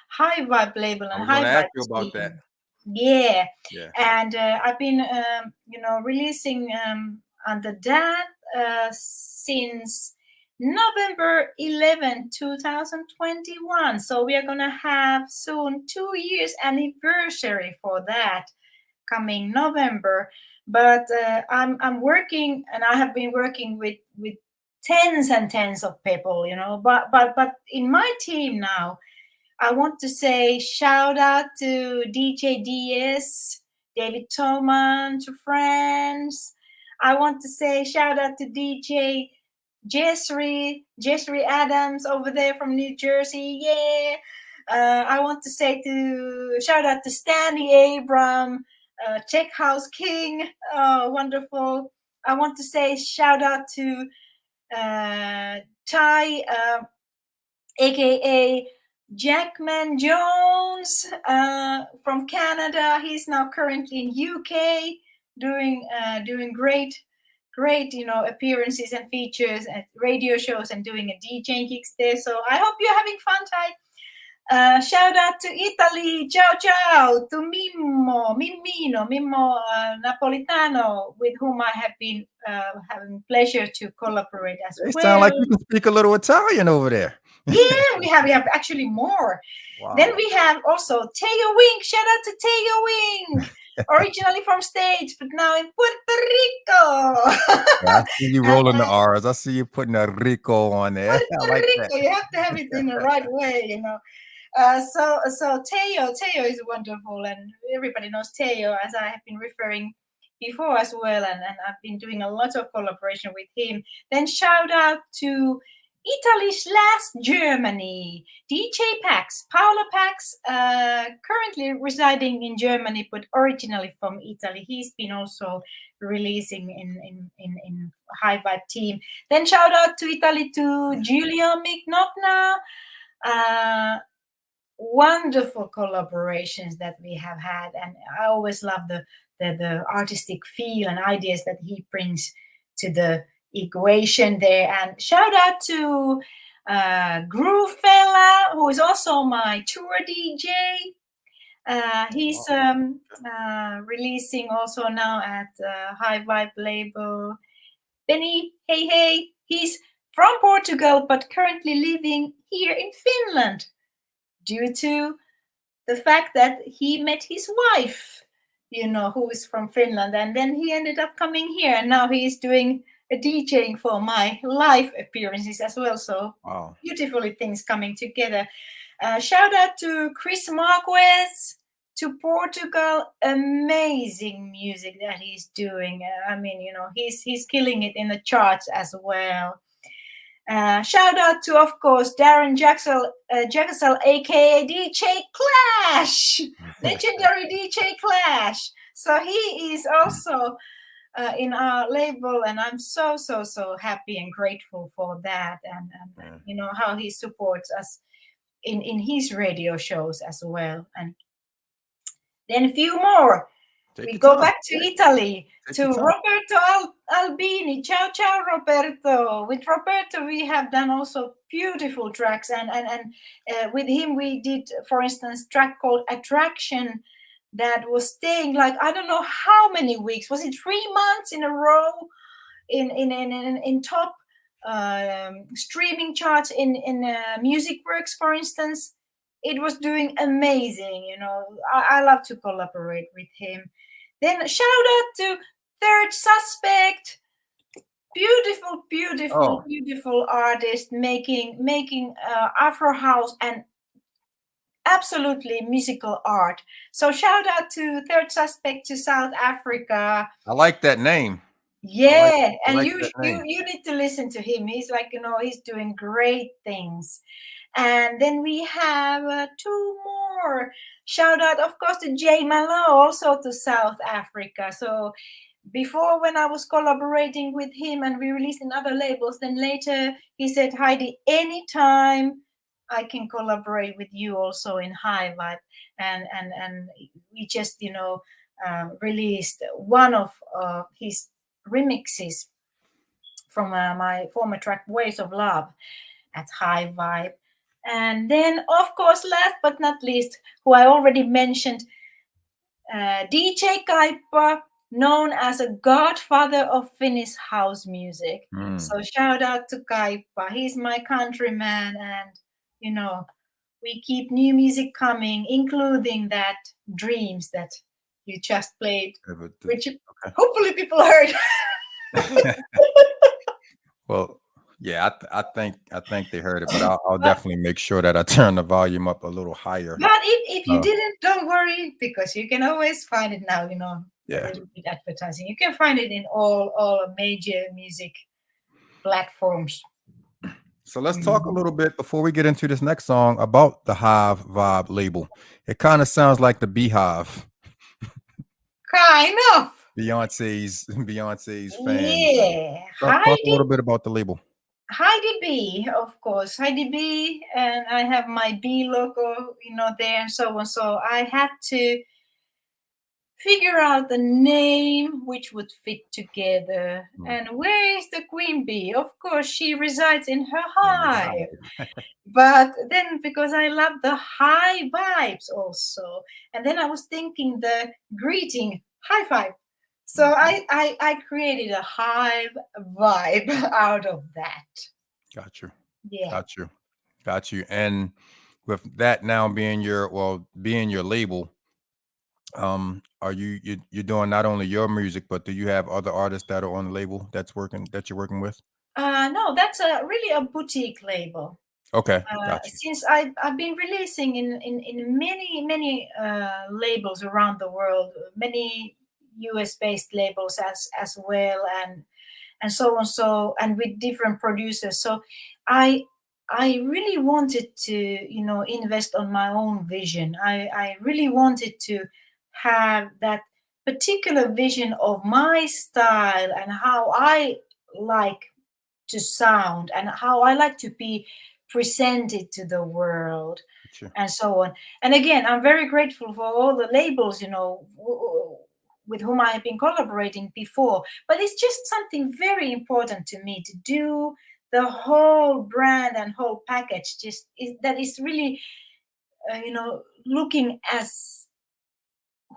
high vibe label I and was going high to ask vibe you about that. team. Yeah, Yeah. and I've been releasing under that since November 11, 2021. So we are gonna have soon 2 years anniversary for that coming November. But I'm working, and I have been working with tens and tens of people, But in my team now, I want to say shout out to DJ DS, David Tolman, to friends. I want to say shout out to DJ Jessry Adams over there from New Jersey. Yeah. I want to say to shout out to Stanley Abram, Tech House King. Oh, wonderful. I want to say shout out to Ty, aka Jackman Jones from Canada. He's now currently in UK doing great appearances and features at radio shows and doing a DJ gigs there. So I hope you're having fun, Ty. Shout out to Italy, ciao ciao, to Mimmo Napolitano, with whom I have been having pleasure to collaborate as They sound well. like you can speak a little Italian over there. Yeah, we have actually more. Then Wow. we have also Teo Wink. Shout out to Teo Wink, originally from States, but now in Puerto Rico. Yeah, I see you And, rolling the R's. I see you putting a Rico on there. I Puerto like that. Rico, you have to have it in the right way. So Teo is wonderful, and everybody knows Teo, as I have been referring before as well, and I've been doing a lot of collaboration with him. Then shout out to Italy/Germany, DJ Pax, Paolo Pax, currently residing in Germany, but originally from Italy. He's been also releasing in High Vibe team. Then shout out to Italy to Giulio Mignogna. Uh, Wonderful collaborations that we have had, and I always love the artistic feel and ideas that he brings to the equation there. And shout out to Groove Fella, who is also my tour DJ. He's releasing also now at High Vibe label. Benny, hey, he's from Portugal but currently living here in Finland due to the fact that he met his wife, who is from Finland, and then he ended up coming here, and now he is doing a DJing for my live appearances as well. So Wow. beautifully things coming together. Shout out to Chris Marquez to Portugal. Amazing music that he's doing. I mean, he's killing it in the charts as well. Shout out to, of course, Darren Jaxel, aka DJ Clash, legendary DJ Clash. So he is also in our label, and I'm so happy and grateful for that, and how he supports us in his radio shows as well. And then a few more. Take We your go time. back to Italy, Take to your time. Roberto Albini. Ciao, ciao, Roberto. With Roberto, we have done also beautiful tracks, and with him we did, for instance, track called Attraction that was staying like I don't know how many weeks. Was it 3 months in a row in top streaming charts in Music Works, for instance? It was doing amazing. I love to collaborate with him. Then shout out to Third Suspect. beautiful, beautiful, Oh, beautiful artist making Afro house and absolutely musical art. So shout out to Third Suspect to South Africa. I like that name. I like Yeah, I and like you that you name. you need to listen to him. He's like, he's doing great things. And then we have two more. Shout out, of course, to Jay Malo, also to South Africa. So before, when I was collaborating with him and we released in other labels, then later he said, Heidi, anytime I can collaborate with you also in High Vibe. And we just, released one of his remixes from my former track Ways of Love at High Vibe. And then, of course, last but not least, who I already mentioned, DJ Kaipa, known as a godfather of Finnish house music. Mm, So shout out to Kaipa. He's my countryman, and you know, we keep new music coming, including that Dreams that you just played, which okay. hopefully people heard. Well, yeah, I think they heard it, but I'll definitely make sure that I turn the volume up a little higher. But if you Uh, didn't, don't worry, because you can always find it now, a yeah. little bit advertising. You can find it in all major music platforms. So let's talk a Mhm. little bit before we get into this next song about the Hive Vibe label. It kind of sounds like the Beehive, Kind of. Beyonce's fan. Yeah. Talk a little bit about the label. Heidi B, of course. Heidi B, and I have my B logo, there and so on. So I had to figure out the name which would fit together. Mm, And where is the queen bee? Of course, she resides in her in the hive. Hive. But then, because I love the high vibes also, and then I was thinking the greeting, high five. So Mhm. I created a hive vibe out of that. Got you. Yeah. Got you. Got you. And with that now being your label, are you're doing not only your music, but do you have other artists that are on the label that you're working with? No, that's really a boutique label. Okay, got you. Since I've been releasing in many labels around the world, many US based labels as well, and so on, so and with different producers. So I I really wanted to invest on my own vision. I really wanted to have that particular vision of my style and how I like to sound and how I like to be presented to the world Got you. and so on. And again, I'm very grateful for all the labels, with whom I have been collaborating before. But it's just something very important to me to do the whole brand and whole package. That is really, looking as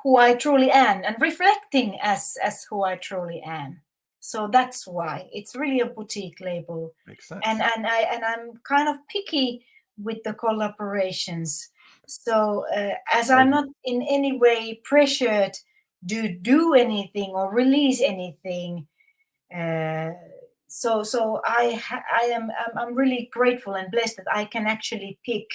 who I truly am and reflecting as who I truly am. So that's why it's really a boutique label, Makes and sense. I'm kind of picky with the collaborations. So as As I'm you not in any way pressured to do anything or release anything, uh, I'm really grateful and blessed that I can actually pick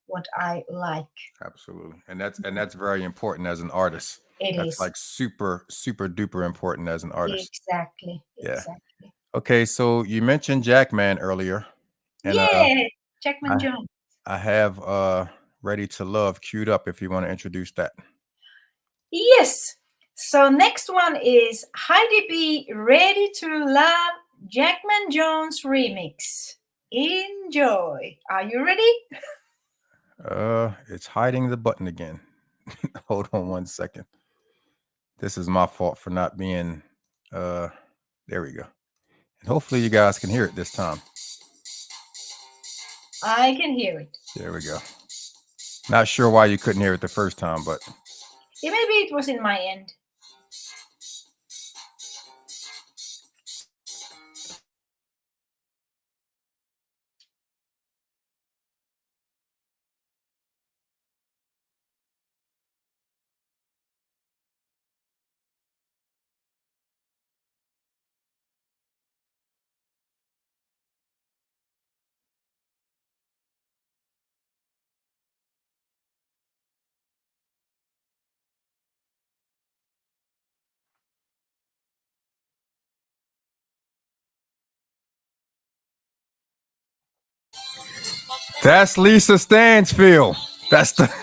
what I like. absolutely. And that's very important as an artist. It That's is. like super, super duper important as an artist. Exactly, Yeah. exactly. Okay, so you mentioned Jackman earlier, and Yeah, Jackman I Jones. I have Ready to Love queued up if you want to introduce that. Yes. So next one is Heidi B. Ready to Love Jackman Jones remix. Enjoy. Are you ready? It's hiding the button again. Hold on one second. This is my fault for not being uh there we go. And hopefully you guys can hear it this time. I can hear it. There we go. Not sure why you couldn't hear it the first time, but Yeah, maybe it was in my end. That's Lisa Stansfield. That's the.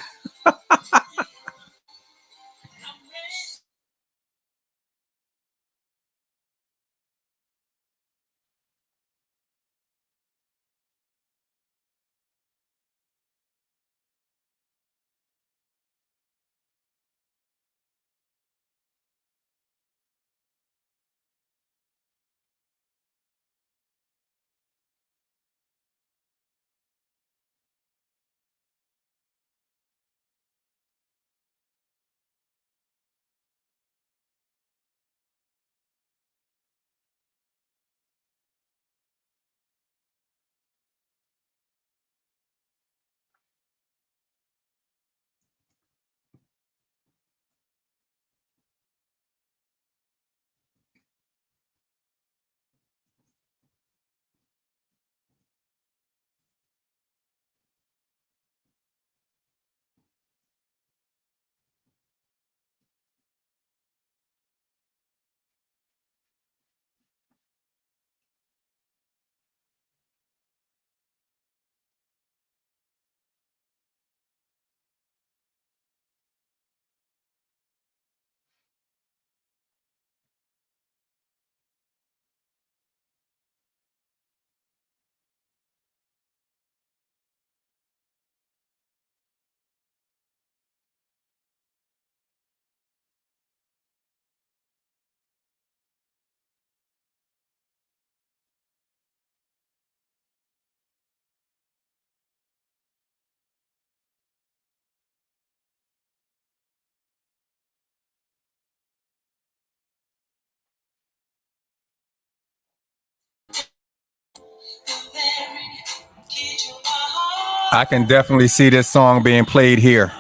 I can definitely see this song being played here.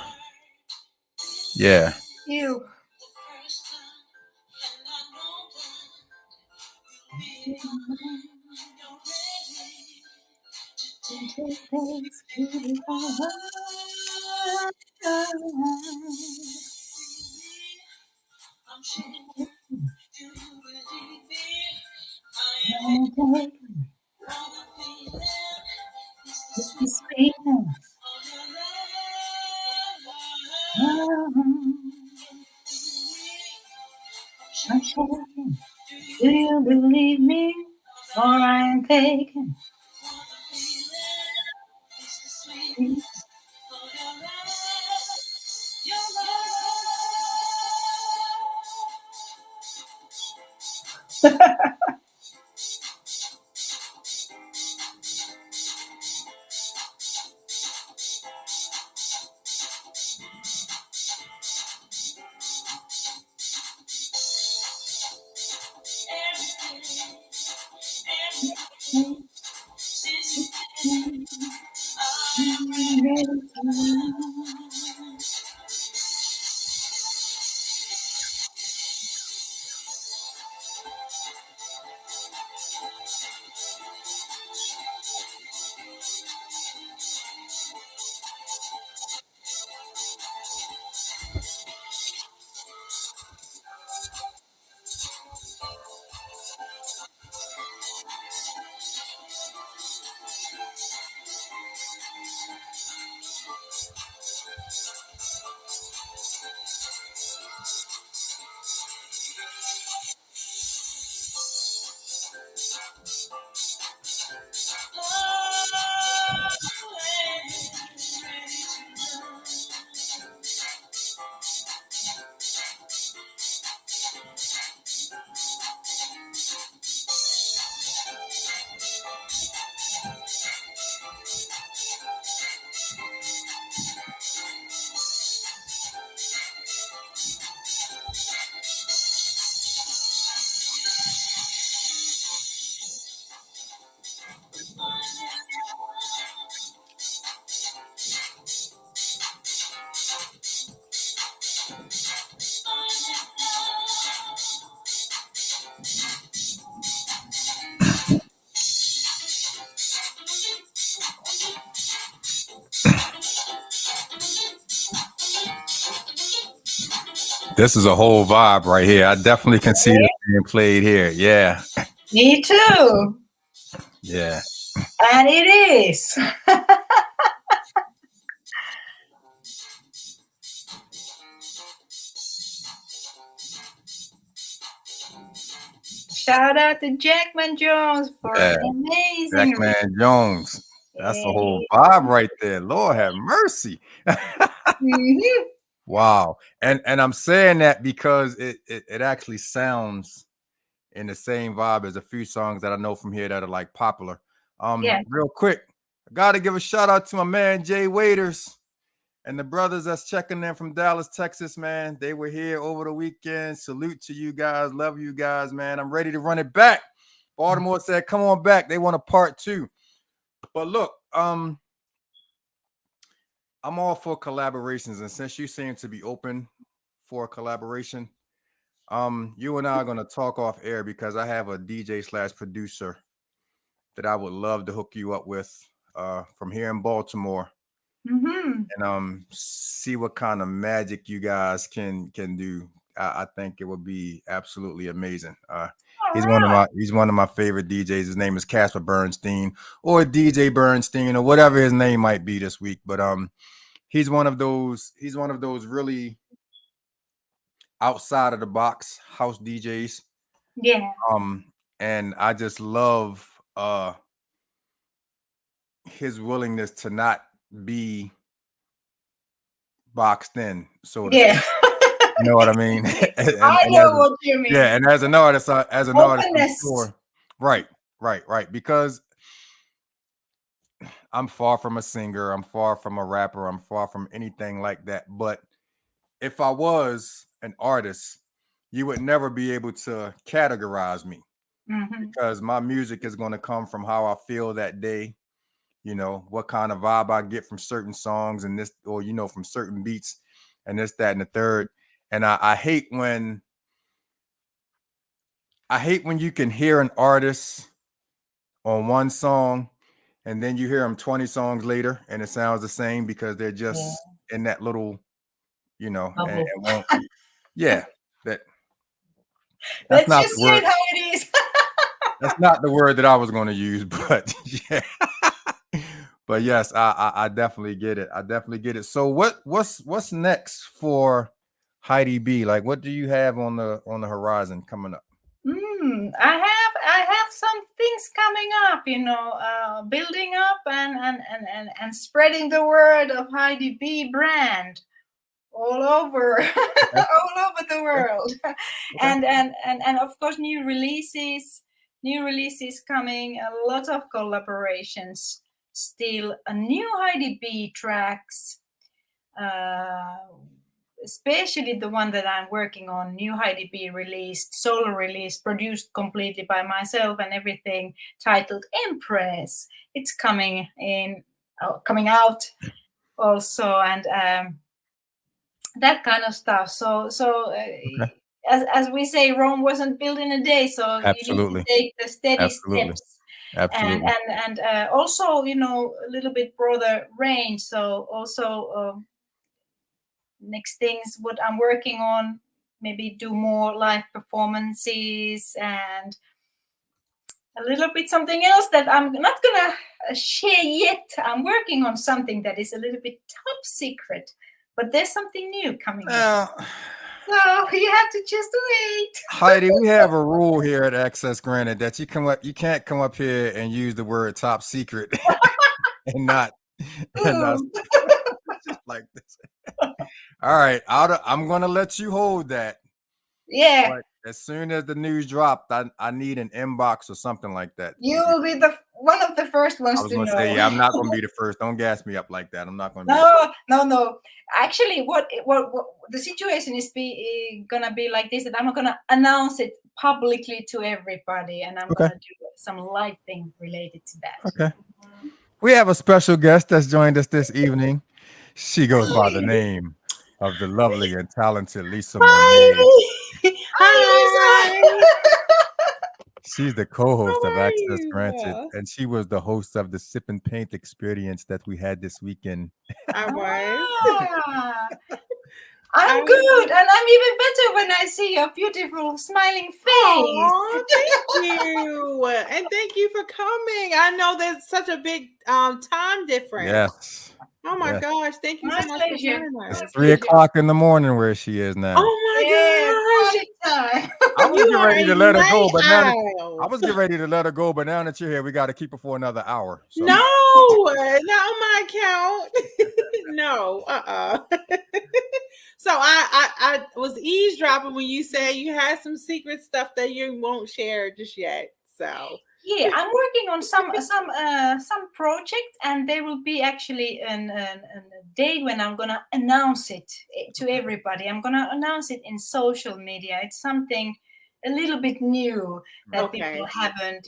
Yeah. You. Do you believe me? Or I am taken. This is a whole vibe right here. I definitely can see this being played here. Yeah. Me too. Yeah. And it is. Shout out to Jackman Jones for Yeah, an amazing. Jackman Jones. That's the whole Yeah. vibe right there. Lord have mercy. Mhm. Wow. And I'm saying that because it actually sounds in the same vibe as a few songs that I know from here that are like popular. Yeah. Real quick, I gotta give a shout out to my man Jay Waiters and the brothers that's checking in from Dallas, Texas, man. They were here over the weekend. Salute to you guys. Love you guys, man. I'm ready to run it back. Baltimore said, come on back. They want a part 2. But look, I'm all for collaborations. And since you seem to be open for a collaboration, you and I are gonna talk off air because I have a DJ slash producer that I would love to hook you up with from here in Baltimore. Mm-hmm. And see what kind of magic you guys can do. I think it would be absolutely amazing. All He's right. one of my favorite DJs. His name is Casper Bernstein or DJ Bernstein or whatever his name might be this week. But he's one of those really outside of the box house DJs. Yeah. And I just love his willingness to not be boxed in, so to Yeah. speak. You know what I mean? I And know what you yeah, mean. and as an artist, I'm Openness. sure. Right, right. Because I'm far from a singer, I'm far from a rapper, I'm far from anything like that. But if I was an artist, you would never be able to categorize me Mm-hmm. because my music is going to come from how I feel that day. You know, what kind of vibe I get from certain songs and this, or, from certain beats and this, that, and the third. And I hate when you can hear an artist on one song and then you hear them 20 songs later and it sounds the same because they're Yeah. just in that little, and Bubble. won't, yeah, that that's Let's not just the say word. it how it is. That's not the word that I was going to use, but yeah. But yes, I definitely get it. I definitely get it. So what's next for Heidi B? Like, what do you have on the horizon coming up? I have some things coming up, building up and spreading the word of Heidi B brand all over Okay, all over the okay, world. okay. And of course new releases coming, a lot of collaborations, still a new Heidi B tracks, uh, especially the one that I'm working on, new Heidi B released, solo release, produced completely by myself and everything, titled Empress. It's coming out also, and that kind of stuff. Okay. As we say, Rome wasn't built in a day, so you need to Absolutely. take the steady Absolutely. steps. And Absolutely. and and also, a little bit broader range. So also, next things what I'm working on, maybe do more live performances and a little bit something else that I'm not gonna share yet. I'm working on something that is a little bit top secret, but there's something new coming in. Now, So you have to just wait. Heidi, we have a rule here at Access Granted that you can't come up here and use the word top secret and not and not Ooh. just like this. All right, I'm gonna let you hold that. Yeah, But as soon as the news dropped, I need an inbox or something like that. you will be the one of the first I ones was to gonna say, know. yeah, I'm not gonna be the first. Don't gas me up like that. I'm not gonna be the No, no, no. Actually, what the situation is gonna be like this: that I'm gonna announce it publicly to everybody, and I'm Okay. gonna do some live thing related to that. Okay. We have a special guest that's joined us this evening. She goes by the name of the lovely and talented Lisa Monet. Hi. Hi, Hi. She's the How co-host of are Access Granted, you? and she was the host of the Sip and Paint experience that we had this weekend. I Lisa. was. Ah, I I'm was. good, and I'm even better when I see your beautiful smiling face. Oh, thank you, and thank you for coming. I know there's such a big time difference. Yes. Oh my Yes. gosh. Thank you My so much for pleasure. sharing It's us. 3 o'clock in the morning where she is now. Oh Yeah, my gosh. party time. I was You getting are ready to a let her go, night but now that I owl. was getting ready to let her go, but now that you're here, we got to keep her for another hour. So No, not on my account. No, So I was eavesdropping when you said you had some secret stuff that you won't share just yet. So Yeah, I'm working on some project, and there will be actually a day when I'm gonna announce it to everybody. I'm gonna announce it in social media. It's something a little bit new that okay. people haven't,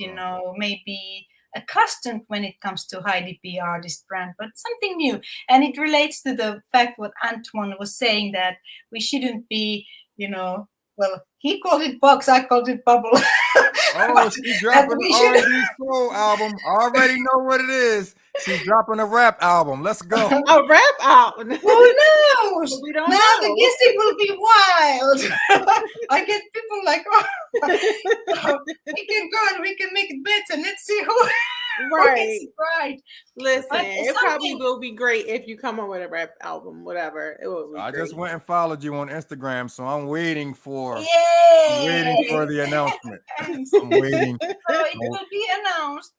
maybe accustomed when it comes to Heidi B artist brand, but something new. And it relates to the fact what Antoine was saying, that we shouldn't be, well, he called it box, I called it bubble. oh, she's That dropping we the should. R&B soul album. I already know what it is. She's dropping a rap album. Let's go. A rap out. Who knows? We don't Now know. the guessing will be wild. I get people like, oh, we can go and we can make it better. Let's see who Right. gets it right. Listen, But it probably something- will be great if you come up with a rap album, whatever. It will be I great. just went and followed you on Instagram, so I'm waiting for Yeah. the announcement. Thanks. I'm waiting. So it will be announced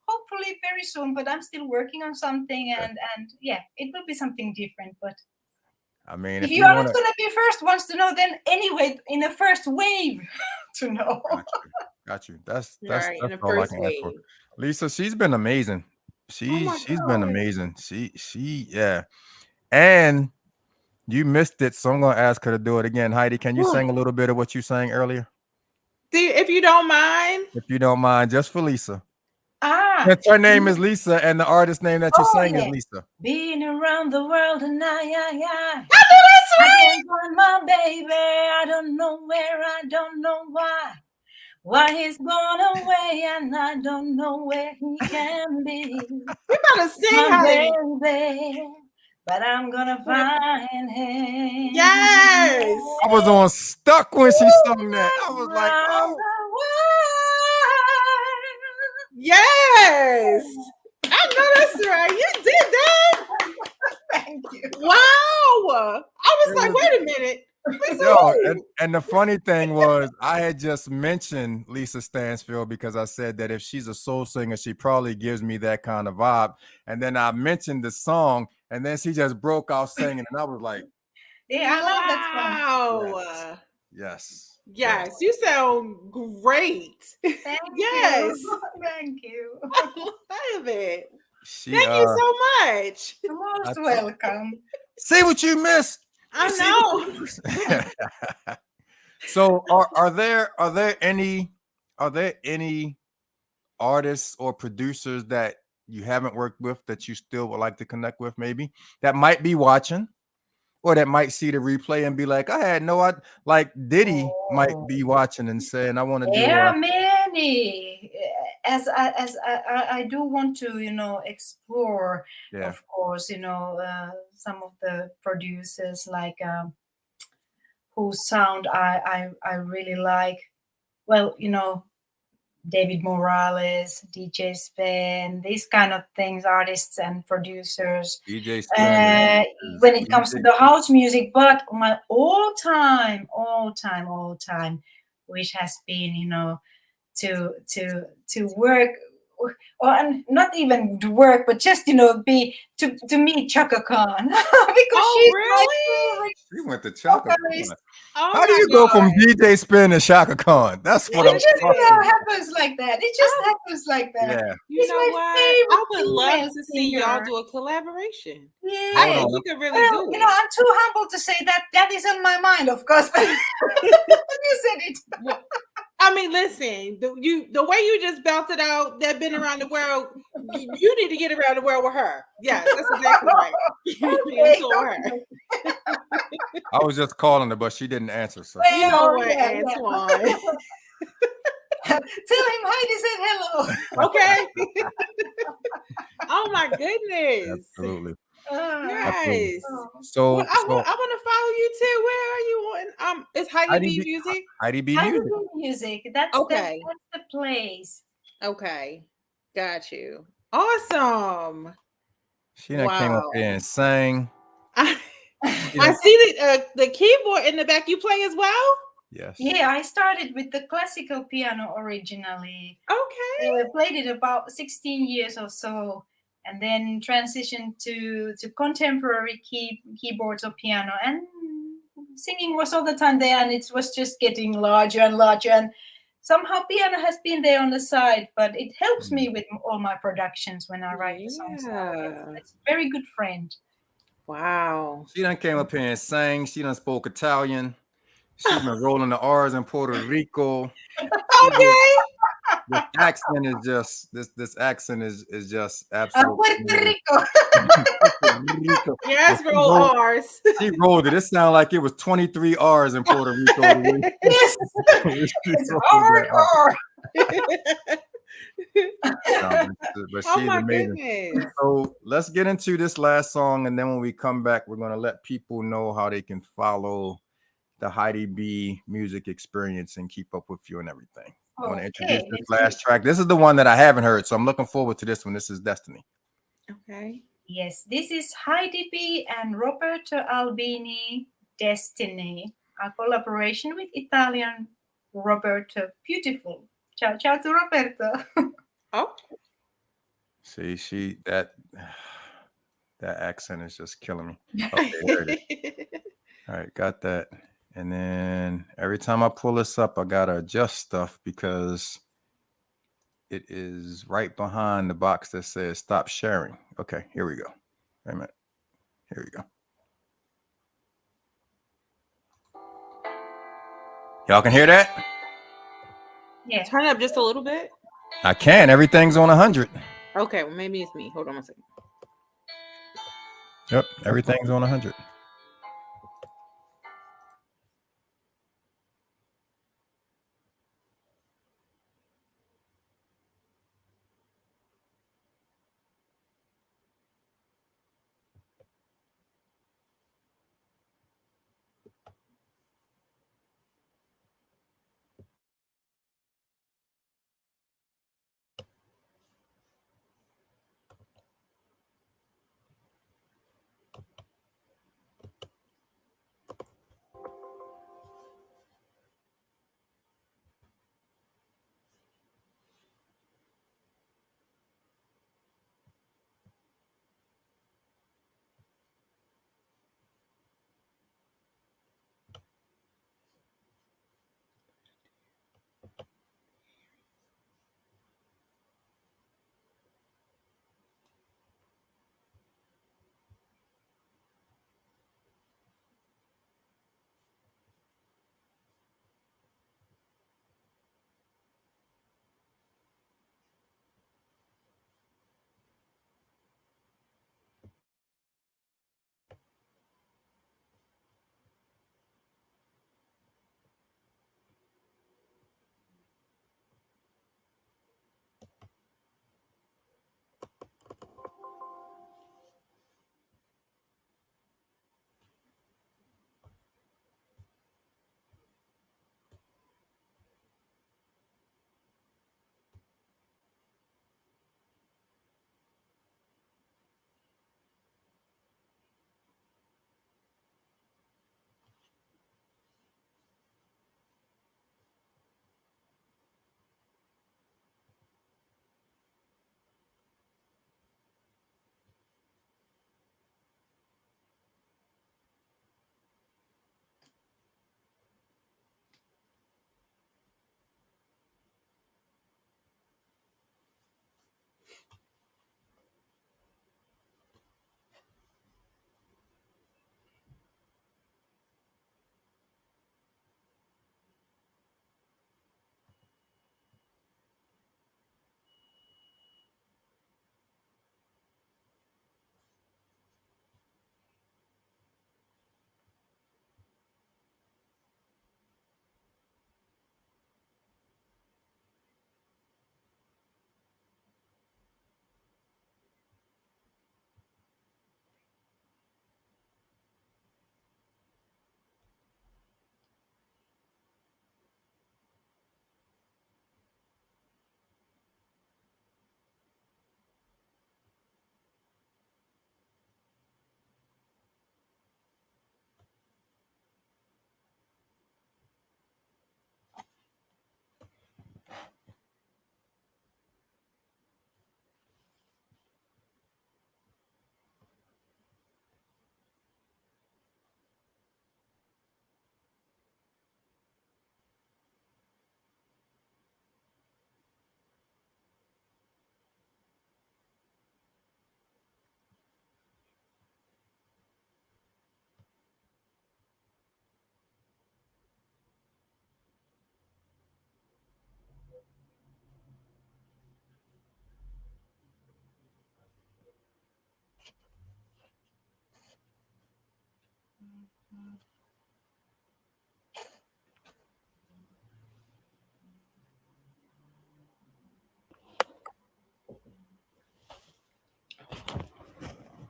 hopefully very soon, but I'm still working on something, and yeah, it will be something different. But I mean, if if you are want not going to be first ones to know, then anyway, in the first wave to know. got you. That's Right, in the all I first can ask for. wave. Lisa, she's been amazing. my She's been God. amazing. Yeah. And you missed it, so I'm gonna ask her to do it again. Heidi, can you sing a little bit of what you sang earlier? If you don't mind. If you don't mind, just for Lisa. Ah, Since her name is Lisa and the artist name that you sang is yeah. Lisa. Been around the world and I That's can't find my baby. I don't know where, I don't know why he's gone away, and I don't know where he can be. You gotta sing, My Heidi. baby, but I'm gonna find him. Yes. I was on stuck when she sung that. I was like, Around oh. the world. Yes. I know that's right. You did that. Thank you. Wow. I was like, was- wait a minute. Yo, and the funny thing was, I had just mentioned Lisa Stansfield because I said that if she's a soul singer, she probably gives me that kind of vibe. And then I mentioned the song, and then she just broke out singing, and I was like, Yeah, I love that Wow. yes. Yes, you sound great. song. Thank Yes. you. Thank you. I love it. She, Thank you so much. You're most I- welcome. see what you missed. I See know. what you missed. So are there any artists or producers that you haven't worked with that you still would like to connect with, maybe that might be watching or that might see the replay and be like, I had no idea. Like Diddy might be watching and saying, I want to do There are many. As I do want to, explore, yeah. of course, some of the producers like whose sound I really like. Well, David Morales, DJ Sven, these kind of things, artists and producers. DJ Sven When it comes to DJ the house music, but my all time wish has been, to work, or not even to work, but just be to meet Chaka Khan because she's my favorite She went to Chaka Khan. vocalist. Oh How do you go from DJ Spin to Chaka Khan? That's what I'm It just talking about. happens like that. It just happens like that. Yeah. You He's know my what? favorite I would love female to see y'all singer. do a collaboration. Yeah. I think on. we could really Well, do it. I'm too humble to say that. That is on my mind, of course. But you said it. I mean, listen, the way you just belted out that been around the world, you need to get around the world with her. Yes, that's exactly right. You need to tour her. I was just calling her, but she didn't answer. So You know Well, what, yeah. Antoine? Tell him Heidi said hello. Okay. Oh my goodness. absolutely. Yes. So, Well, I want to follow you too. Where are you on? Is Heidi Heidi B B- music? Heidi B Heidi music. B music. That's Okay. that's the place. Okay, got you. Awesome. She done came up here and sang. I She done, see the keyboard in the back. You play as well? yes. Yeah, I started with the classical piano originally. Okay. I played it about 16 years or so, and then transitioned to contemporary keyboards or piano. And singing was all the time there, and it was just getting larger and larger. And somehow piano has been there on the side, but it helps me with all my productions when I write the songs now. It's a very good friend. Wow. She done came up here and sang. She done spoke Italian. She been rolling the R's in Puerto Rico. Okay. This accent is just this accent is just absolutely Puerto Rico. Rico. Yes, But roll R's. she rolled it. It sounded like it was 23 R's in Puerto Rico. Yes, it's hard. But Oh she's my amazing. goodness. So let's get into this last song, and then when we come back, we're gonna let people know how they can follow the Heidi B music experience and keep up with you and everything. I want to introduce this last track. This is the one that I haven't heard, so I'm looking forward to this one. This is Destiny. Okay. Yes, this is Heidi B and Roberto Albini, Destiny, a collaboration with Italian Roberto. Beautiful. Ciao, ciao to Roberto. Oh. See, that accent is just killing me. Okay, there it is. All right, got that. And then every time I pull this up, I gotta adjust stuff because it is right behind the box that says stop sharing. Okay, here we go. Wait a minute. Here we go. Y'all can hear that? Yeah. Turn it up just a little bit. I can. Everything's on 100. Okay, well, maybe it's me. Hold on a second. Yep, everything's on 100.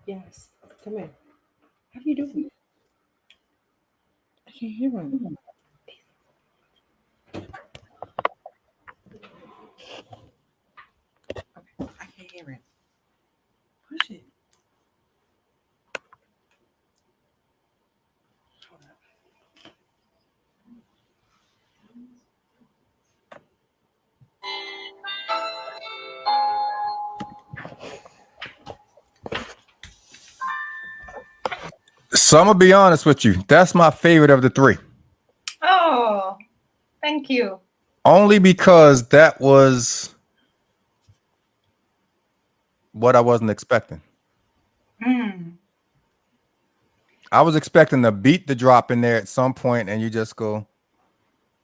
Yes. Come here. How do you do it? I can't hear him. I can't hear it. Push it. Hold up. So I'm gonna be honest with you. That's my favorite of the three. Oh, thank you. Only because that was what I wasn't expecting. Mm. I was expecting the beat to drop in there at some point, and you just go.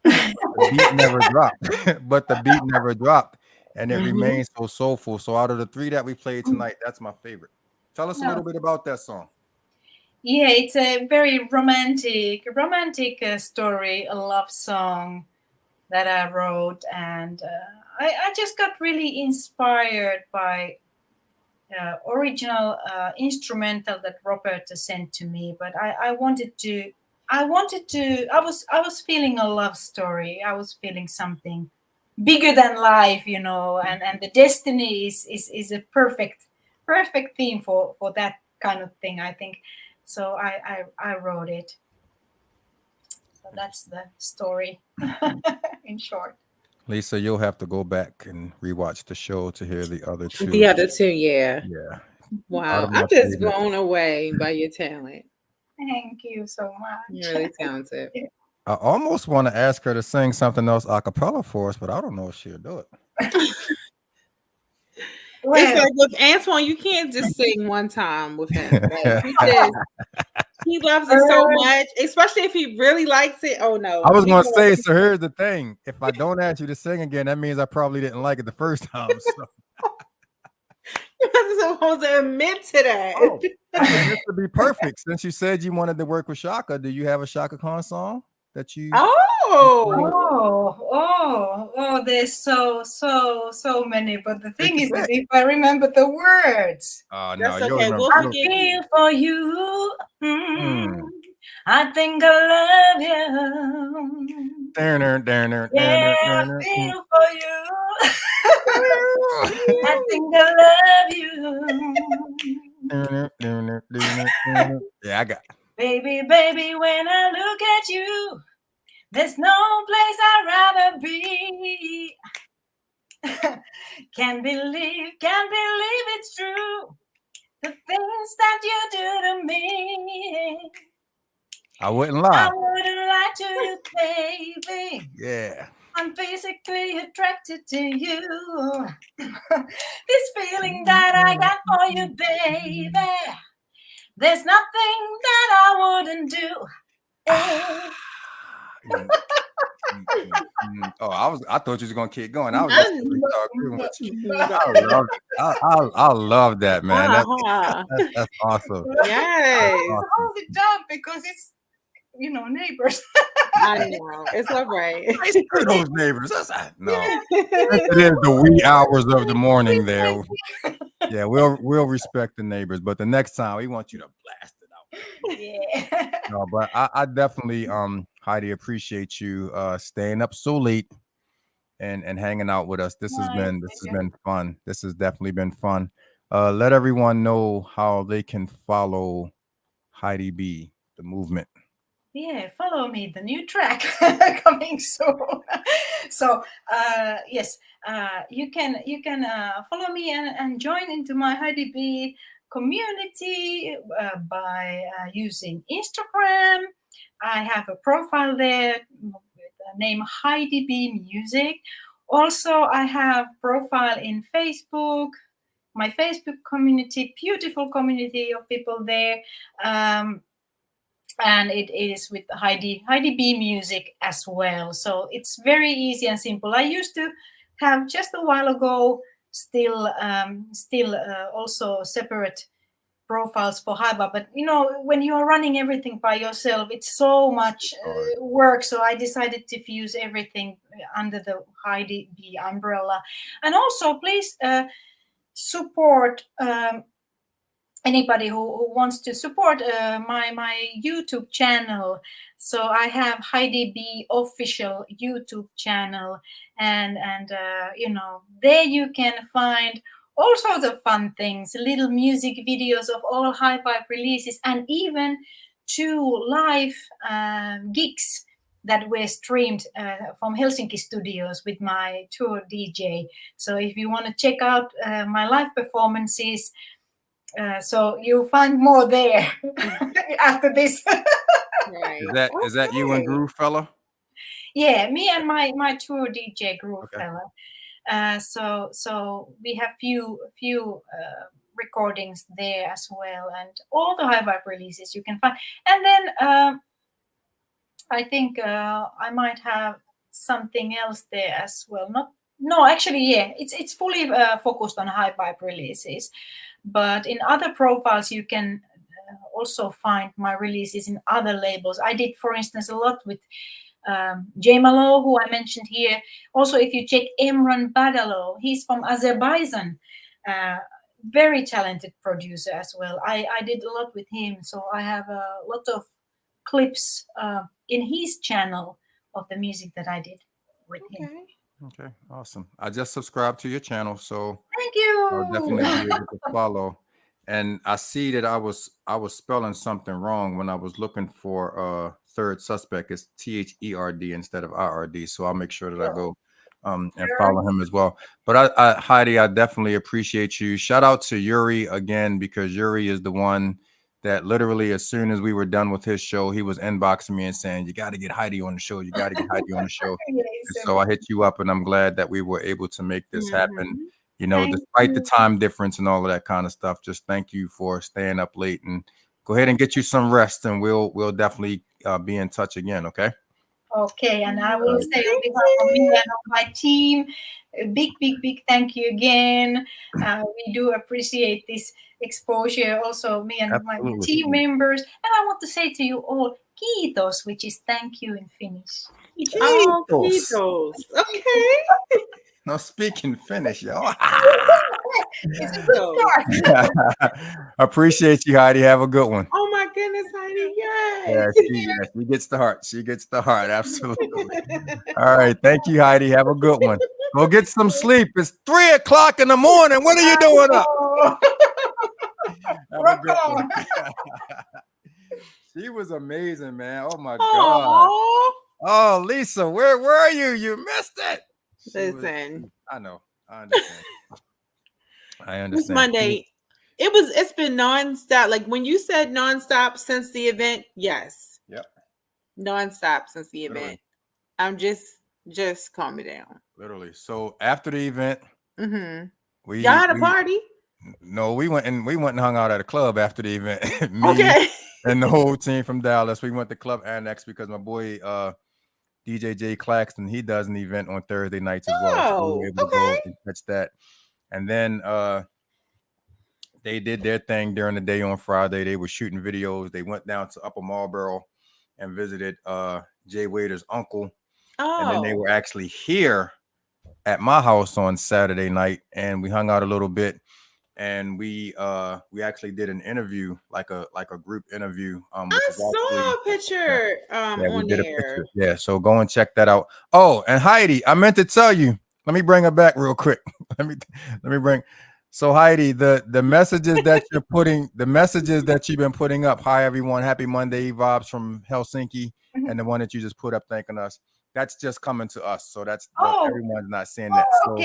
The beat never dropped, but the beat never dropped, and it remains so soulful. So out of the three that we played tonight, that's my favorite. Tell us a little bit about that song. Yeah, it's a very romantic story, a love song that I wrote, and I just got really inspired by original instrumental that Robert sent to me. But I was feeling a love story. I was feeling something bigger than life, and the destiny is a perfect theme for that kind of thing, I think. So I wrote it. So that's the story in short. Lisa, you'll have to go back and rewatch the show to hear the other two. The other two, yeah. Yeah. Wow. I'm just blown away by your talent. Thank you so much. You're really talented. I almost want to ask her to sing something else a cappella for us, but I don't know if she'll do it. Well, it's like with Antoine, you can't just sing one time with him. Like, he loves it so much, especially if he really likes it. Oh no. I was gonna say, so here's the thing. If I don't ask you to sing again, that means I probably didn't like it the first time. So. You're supposed to admit to that. Oh, this would be perfect. Since you said you wanted to work with Shaka, do you have a Shaka Khan song that you? There's so many. But the thing is that if I remember the words, no, that's okay. I feel for you. I think I love you. Yeah, I feel for you. I think I love you. Yeah, I got it. Baby, when I look at you, there's no place I'd rather be. Can't believe it's true. The things that you do to me. I wouldn't lie. I wouldn't lie to you, baby. Yeah. I'm physically attracted to you. This feeling that I got for you, baby. There's nothing that I wouldn't do. I thought you was gonna keep going. I love that, man. That's awesome. Yes. Hold it down because it's neighbors. I know. It's all right. Those neighbors. No. It is the wee hours of the morning there. Yeah, we'll respect the neighbors, but the next time we want you to blast it out. Yeah. No, but I definitely Heidi appreciate you staying up so late and hanging out with us. This has been fun. This has definitely been fun. Let everyone know how they can follow Heidi B, the movement. Yeah, follow me, the new track coming soon. So yes, you can follow me and join into my Heidi B community by using Instagram. I have a profile there with the name Heidi B Music. Also, I have profile in Facebook. My Facebook community, beautiful community of people there. And it is with Heidi B Music as well. So it's very easy and simple. I used to have just a while ago still also separate profiles for Hiba, but when you are running everything by yourself, it's so much work. So I decided to fuse everything under the Heidi B umbrella. And also, please support anybody who wants to support my YouTube channel. So I have Heidi B official YouTube channel, and there you can find all sorts of fun things, little music videos of all High Vibe releases, and even 2 live gigs that were streamed from Helsinki studios with my tour DJ. So if you want to check out my live performances, so you'll find more there after this. Right. Is that you and Groove Fella? Yeah, me and my tour DJ Groove Fella. So we have few recordings there as well, and all the High Vibe releases you can find. And then I think I might have something else there as well. It's fully focused on High Vibe releases, but in other profiles you can also find my releases in other labels. I did, for instance, a lot with J Malo, who I mentioned here. Also, if you check Emran Badalo, he's from Azerbaijan, very talented producer as well. I did a lot with him, so I have a lot of clips in his channel of the music that I did with him. Okay, awesome. I just subscribed to your channel, so thank you. I'll definitely be able to follow. And I see that I was spelling something wrong when I was looking for third suspect. It's THERD instead of IRD. So I'll make sure that I go and follow him as well. But Heidi, I definitely appreciate you. Shout out to Yuri again, because Yuri is the one that literally, as soon as we were done with his show, he was inboxing me and saying, "You got to get Heidi on the show. You got to get Heidi on the show." So I hit you up, and I'm glad that we were able to make this happen. Despite the time difference and all of that kind of stuff. Just thank you for staying up late, and go ahead and get you some rest, and we'll definitely be in touch again. Okay. Okay, and I will say on behalf of me and of my team, a big thank you again. We do appreciate this exposure, also me and my team members. And I want to say to you all, kiitos, which is thank you in Finnish. Oh, kiitos. Okay. No, speaking Finnish, yo. It's a good start. Appreciate you, Heidi. Have a good one. Oh my goodness, Heidi. Yes. Yeah, she gets the heart. She gets the heart. Absolutely. All right. Thank you, Heidi. Have a good one. Go get some sleep. It's 3 o'clock in the morning. What are you doing up? Have a good one. She was amazing, man. Oh my God. Oh, Lisa, where were you? You missed it. Listen. I know. I understand. I understand. This Monday, it's been nonstop. Like when you said nonstop since the event, yes. Yep. Nonstop since the event. I'm just calm me down. Literally. So after the event, y'all had a party? No, we went and hung out at a club after the event. Me and the whole team from Dallas. We went to Club Annex because my boy DJ J Claxton, he does an event on Thursday nights as well. So we were able to go and catch that. And then they did their thing during the day on Friday. They were shooting videos. They went down to Upper Marlboro and visited Jay Wader's uncle. And then they were actually here at my house on Saturday night, and we hung out a little bit. And we actually did an interview, like a group interview. I saw a picture on there. Yeah, so go and check that out. Oh, and Heidi, I meant to tell you. Let me bring her back real quick. let me bring. So Heidi, the messages that you're putting, the messages that you've been putting up. Hi everyone, happy Monday vibes from Helsinki, and the one that you just put up thanking us. That's just coming to us, so that's everyone's not seeing that. So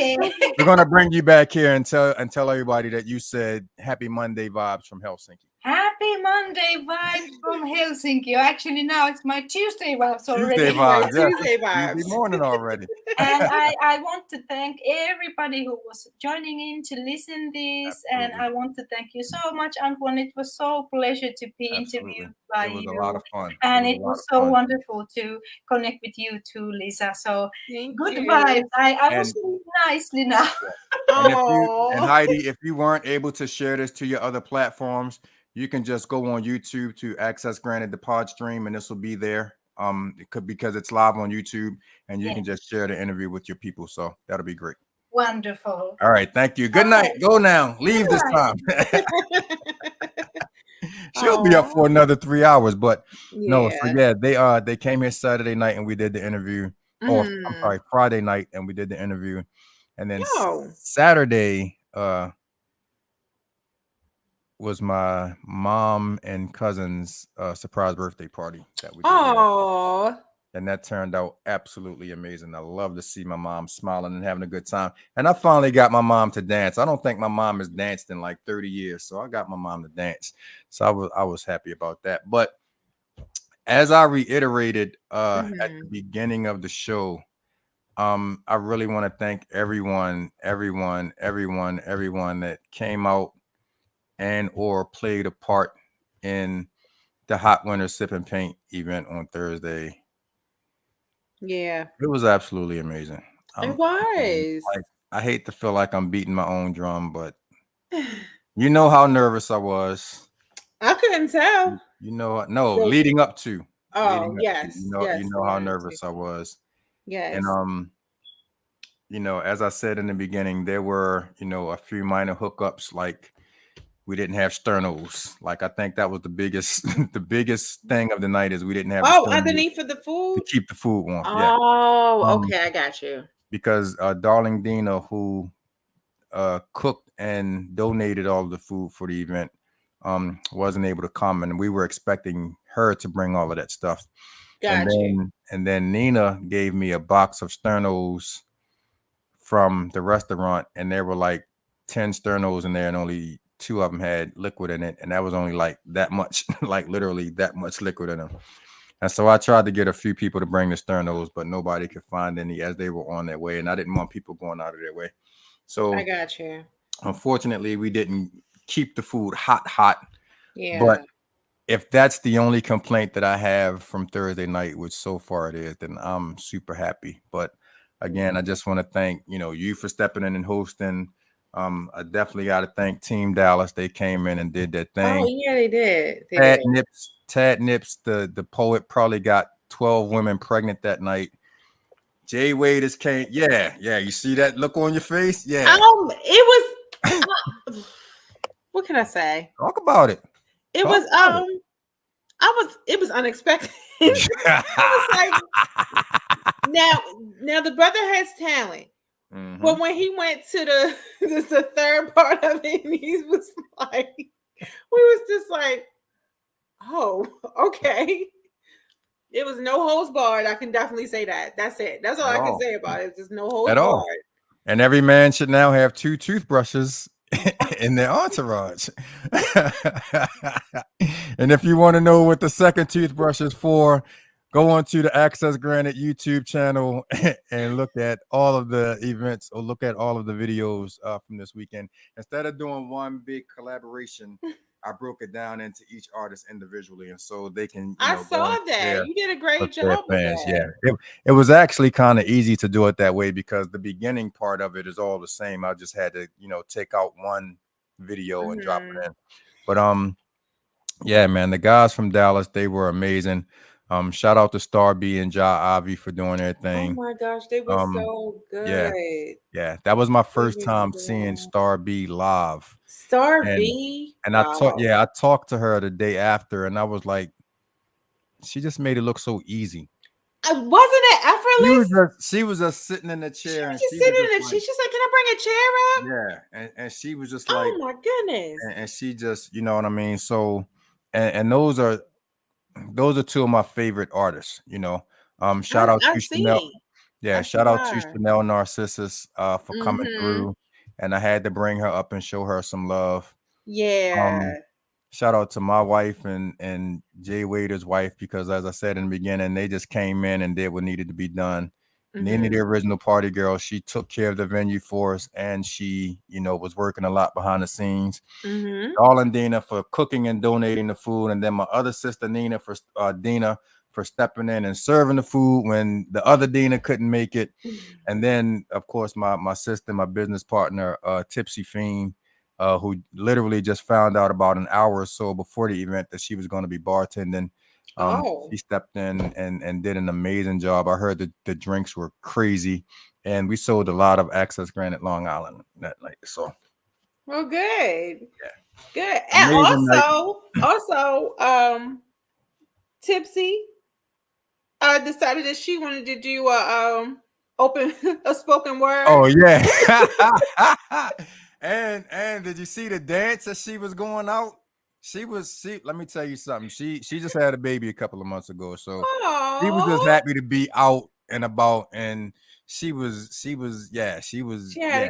we're gonna bring you back here and tell everybody that you said happy Monday vibes from Helsinki. Happy happy Monday vibes from Helsinki. Actually, now it's my Tuesday vibes already. Tuesday vibes. Yeah, Tuesday Tuesday vibes. morning already. And I want to thank everybody who was joining in to listen this. And Absolutely. I want to thank you so much, Antoine. It was so pleasure to be Absolutely. interviewed by It was a you. lot of fun. And It it was a lot was of so fun. wonderful to connect with you too, Lisa. So Thank good you. vibes. I And- was sleeping nicely now. And Oh, Heidi, if you weren't able to share this to your other platforms, you can just go on YouTube to access granted the pod stream, and this will be there. It could because it's live on YouTube, and you Yeah. can just share the interview with your people. So that'll be great. Wonderful. All right, thank you. Good night. Go now. Leave this time. She'll be up for another 3 hours, but no. So yeah. yeah, they came here Saturday night and we did the interview. Or I'm sorry, Friday night and we did the interview, and then Oh. Saturday was my mom and cousin's surprise birthday party that we did. Oh. And that turned out absolutely amazing. I love to see my mom smiling and having a good time. And I finally got my mom to dance. I don't think my mom has danced in like 30 years. So I got my mom to dance. So I was happy about that. But as I reiterated at the beginning of the show, I really want to thank everyone that came out and or played a part in the Hot Winter Sip and Paint event on Thursday. Yeah. It was absolutely amazing. It was. Like, I hate to feel like I'm beating my own drum, but you know how nervous I was. I couldn't tell. You know, no, So- leading up to. Oh, yes. You yes, know how the nervous I was. Yes. And you know, as I said in the beginning, there were, you know, a few minor hookups, like we didn't have sternos. Like I think that was the biggest the biggest thing of the night is we didn't have the sternos underneath for the food? to keep the food warm. Yeah. Oh, okay, I got you. Because darling Dina, who cooked and donated all of the food for the event, wasn't able to come, and we were expecting her to bring all of that stuff. Got you. And then Nina gave me a box of sternos from the restaurant, and there were like 10 sternos in there, and only 2 of them had liquid in it, and that was only like that much, like literally that much liquid in them. And so I tried to get a few people to bring the sternos, but nobody could find any as they were on their way, and I didn't want people going out of their way. So I got you. unfortunately, we didn't keep the food hot. Yeah. But if that's the only complaint that I have from Thursday night, which so far it is, then I'm super happy. But again, I just want to thank, you know, you for stepping in and hosting. I definitely got to thank Team Dallas. They came in and did their thing. Oh, yeah, they did. Tad Nips, the poet, probably got 12 women pregnant that night. Jay Wade is came. Yeah. You see that look on your face? Yeah. It was what can I say? Talk about it. It was it was unexpected. I was like, now the brother has talent. Mhm. But when he went to the third part of it, and he was like, we was just like, oh, okay. It was no holds barred. I can definitely say that. That's it. That's all I can say about it. It's just no holds barred. And every man should now have 2 toothbrushes in their entourage. And if you want to know what the second toothbrush is for, go on to the Access Granted YouTube channel and look at all of the events or look at all of the videos from this weekend. Instead of doing one big collaboration, I broke it down into each artist individually, and so they can. I saw that. You did a great job with that. Yeah, it was actually kind of easy to do it that way because the beginning part of it is all the same. I just had to, you know, take out one video and drop it in. But yeah, man, the guys from Dallas, they were amazing. Shout out to Star B and Ja Avi for doing their thing. Oh my gosh, they were so good. Yeah, that was my first time seeing Star B live. Star B, and I talked to her the day after, and I was like, she just made it look so easy. Wasn't it effortless? She was just sitting in the chair. She was just sitting in the chair. She's like, "Can I bring a chair up?" Yeah, and she was just like, "Oh my goodness!" And she just, you know what I mean. So, and those are 2 of my favorite artists. You know, shout out to Chanel. Yeah, shout out to Chanel Narcissus for coming through, and I had to bring her up and show her some love. Yeah. shout out to my wife and Jay Wader's wife, because as I said in the beginning, they just came in and did what needed to be done. Nina, the original party girl, she took care of the venue for us, and she, was working a lot behind the scenes. Mm-hmm. All and Dina for cooking and donating the food, and then my other sister Dina for stepping in and serving the food when the other Dina couldn't make it. And then, of course, my sister, my business partner, Tipsy Fiend, who literally just found out about an hour or so before the event that she was going to be bartending. She stepped in and did an amazing job. I heard the drinks were crazy, and we sold a lot of Access Granite Long Island that night. So, well, good, good. Amazing And also, Tipsy decided that she wanted to do a spoken word. Oh yeah. and did you see the dance that she was going out? Let me tell you something. She just had a baby a couple of months ago. So she was just happy to be out and about, and she had a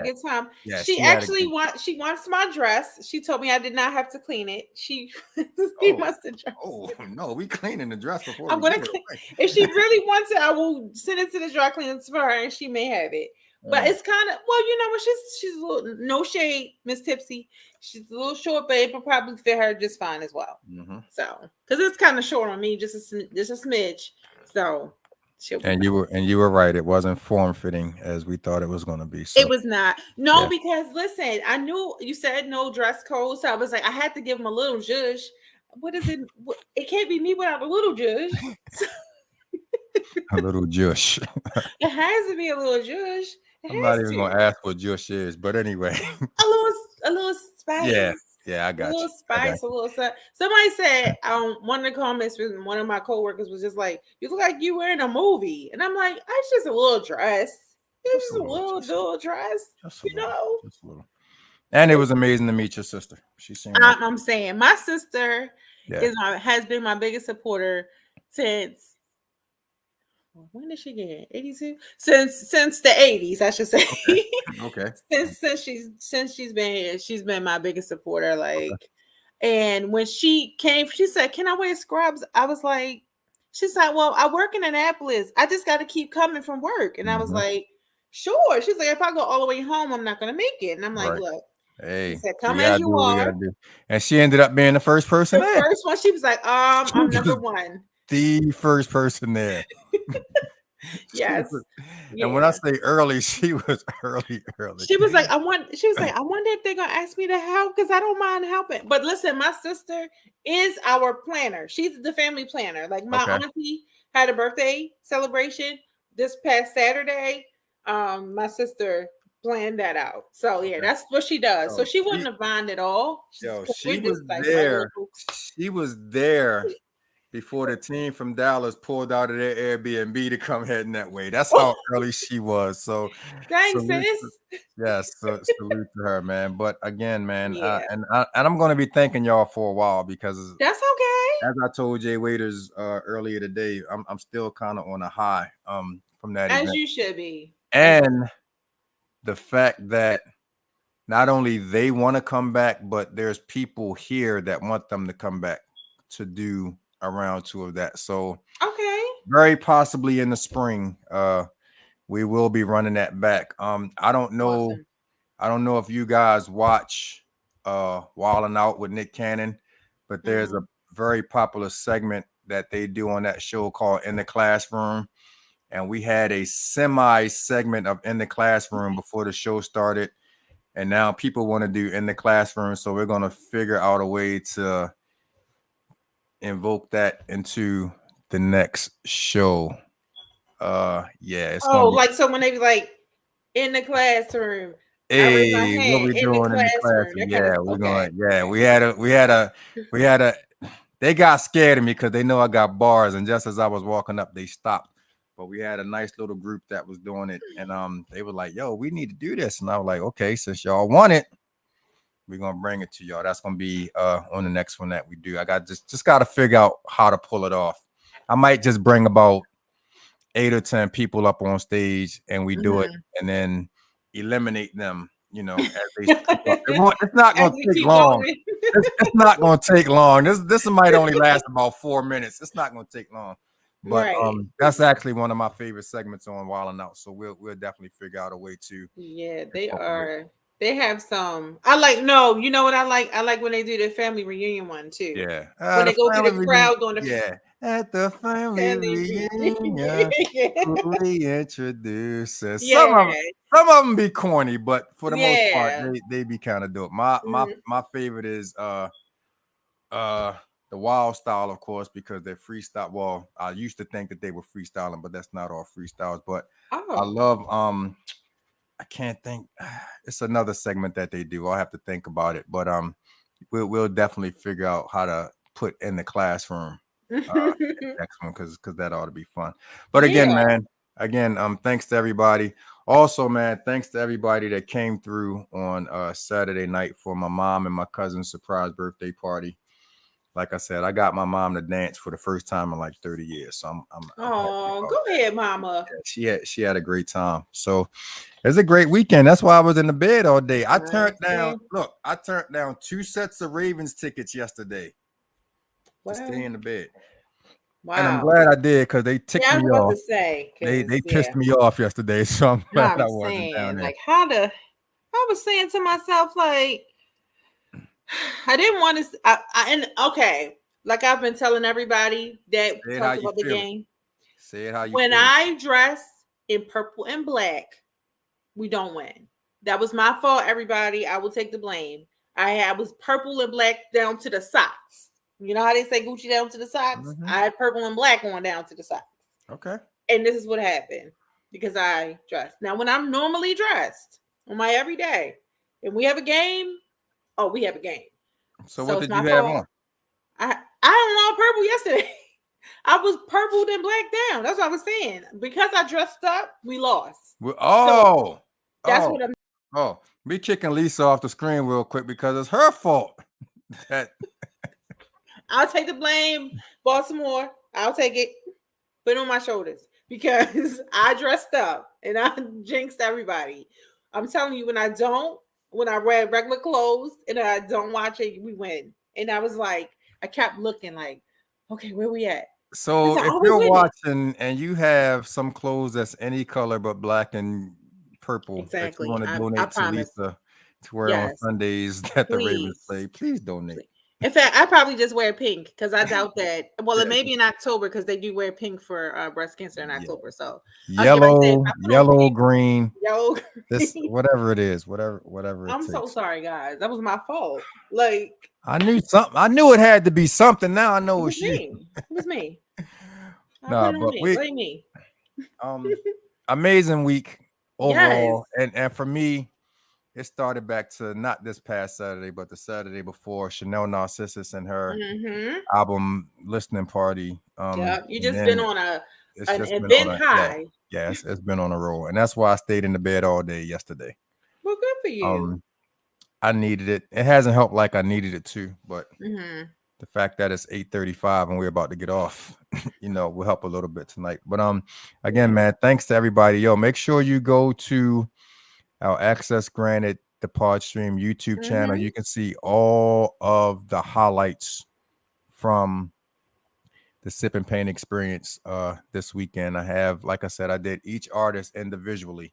good time. Yeah, she actually wants my dress. She told me I did not have to clean it. She wants the dress. Oh no, we cleaning the dress before I'm gonna clean. If she really wants it, I will send it to the dry cleaners for her, and she may have it. But it's kind of, well, you know what? She's a little, no shade, Miss Tipsy. She's a little short, but it will probably fit her just fine as well. Mm-hmm. So, because it's kind of short on me, just a smidge. So, you were right. It wasn't form fitting as we thought it was going to be. So. It was not. No, because listen, I knew you said no dress code, so I was like, I had to give him a little zhuzh. What is it? It can't be me without a little zhuzh. A little zhuzh. It has to be a little zhuzh. I'm not even going to ask what zhuzh is, but anyway. A little spice. Yeah, I got you. A little spice, a little stuff. Somebody said, one of the comments from one of my coworkers was just like, "You look like you were in a movie," and I'm like, "It's just a little dress. It's just a little dress, Just a little. And it was amazing to meet your sister. She seemed. I'm saying my sister has been my biggest supporter since. When did she get 82? Since the 80s, I should say. Okay. since she's been here, she's been my biggest supporter. And when she came, she said, "Can I wear scrubs?" I was like, she's like, "Well, I work in Annapolis. I just got to keep coming from work." And I was like, "Sure." She's like, "If I go all the way home, I'm not gonna make it." And I'm like, "Look." Hey, said, "Come as you are." And she ended up being the first person. The first one, she was like, "I'm number one." The first person there. Yes. And when I say early, she was early. She was like, I wonder if they're gonna ask me to help, because I don't mind helping. But listen, my sister is our planner. She's the family planner. Like my auntie had a birthday celebration this past Saturday. My sister planned that out. So that's what she does. So she wouldn't have minded at all. She was there. She was there before the team from Dallas pulled out of their Airbnb to come heading that way. That's how early she was. So thanks, sis. Yes, salute to her, man. But again, man, and I'm going to be thanking y'all for a while, because that's okay. As I told Jay Waiters earlier today, I'm still kind of on a high from that as event. You should be. And the fact that not only they want to come back, but there's people here that want them to come back to do a round two of that. So very possibly in the spring, we will be running that back. I don't know. Awesome. I don't know if you guys watch Wildin' Out with Nick Cannon, but there's a very popular segment that they do on that show called In the Classroom. And we had a semi segment of In the Classroom before the show started. And now people want to do In the Classroom. So we're going to figure out a way to invoke that into the next show. It's so when they be like in the classroom, hey, what we doing in the classroom? We had a they got scared of me because they know I got bars, and just as I was walking up, they stopped. But we had a nice little group that was doing it, and they were like, "Yo, we need to do this," and I was like, "Okay, since y'all want it, we're gonna bring it to y'all." That's gonna be on the next one that we do. I got just got to figure out how to pull it off. I might just bring about 8 or 10 people up on stage, and we do it, and then eliminate them. As they it's not gonna take long. It's not going to take long. This might only last about 4 minutes. It's not going to take long. But Right. that's actually one of my favorite segments on Wild 'N Out. So we'll definitely figure out a way to. Yeah, they incorporate. are. They have some. I like. No, you know what I like? I like when they do the family reunion one too. Yeah. When The they go through family the reunion. crowd doing the Yeah. At the family family reunion, reunion. we introduce us. Yeah, Some of them be corny, but for the most part, yeah. they be kind of dope. My favorite is the wild style, of course, because they're freestyle. Well, I used to think that they were freestyling, but that's not all freestyles. But I Oh, love I can't think. It's another segment that they do. I'll have to think about it. But we'll definitely figure out how to put in the classroom next one because that ought to be fun. But again, yeah. man, thanks to everybody. Also, man, thanks to everybody that came through on Saturday night for my mom and my cousin's surprise birthday party. Like I said, I got my mom to dance for the first time in like 30 years. So I'm happy Oh, about go that. ahead, Mama. She had a great time. So it's a great weekend. That's why I was in the bed all day. I turned down, Okay. look, I turned down 2 sets of Ravens tickets yesterday to stay Well, in the bed. And I'm wow. glad I did because they Yeah, ticked I me was about to off. say They because pissed me off yesterday. So I'm no, glad I'm I wasn't down saying there. like I was saying to myself like I didn't want to. And okay, like I've been telling everybody that Say it how talked you about the feel it. game. Say it how you When feel it. I dress in purple and black, we don't win. That was my fault, everybody. I will take the blame. I was purple and black down to the socks. You know how they say Gucci down to the socks? Mhm. I had purple and black going down to the socks. Okay. And this is what happened because I dressed. Now, when I'm normally dressed on my everyday and we have a game, oh, we have a game. So what So it's did my you have fault. on? I don't know purple yesterday. I was purple then black down. That's what I was saying. Because I dressed up, we lost. So that's Oh, what I'm. oh. Be kicking Lisa off the screen real quick because it's her fault. That I'll take the blame. Baltimore, I'll take it. Put it on my shoulders because I dressed up and I jinxed everybody. I'm telling you, when I wear regular clothes and I don't watch it, we win. And I was like, I kept looking like, okay, where we at? I so said, if oh, we you're winning. watching and you have some clothes that's any color but black and purple that you Exactly. want to I donate to promise. Lisa to wear on Yes. Sundays that the Ravens Please. play, please donate. In fact, I probably just wear pink because I doubt that. Well, it Yeah, may be in October because they do wear pink for breast cancer in yeah. October. So I'll get right there. If Yellow, I put on pink, green, yellow. this whatever it is, whatever it I'm so takes. sorry, guys. That was my fault. Like I knew something. I knew it had to be something. Now I know it was it's you. me. It was me. I put Nah, it on but me. we Blame me. amazing week Yes. overall. And for me, it started back to not this past Saturday, but the Saturday before. Chanel Narcissus and her Mm-hmm. album listening party. Yeah. You And just been then on it's an just been on event a high. it's been on a roll. And that's why I stayed in the bed all day yesterday. Well, good for you. I needed it. It hasn't helped like I needed it to, but Mm-hmm. the fact that it's 8:35 and we're about to get off, will help a little bit tonight. But again, Yeah. man, thanks to everybody. Yo, make sure you go to our Access Granted the Pod Stream YouTube channel. Mm-hmm. You can see all of the highlights from the Sip and Paint experience this weekend. I have, like I said, I did each artist individually.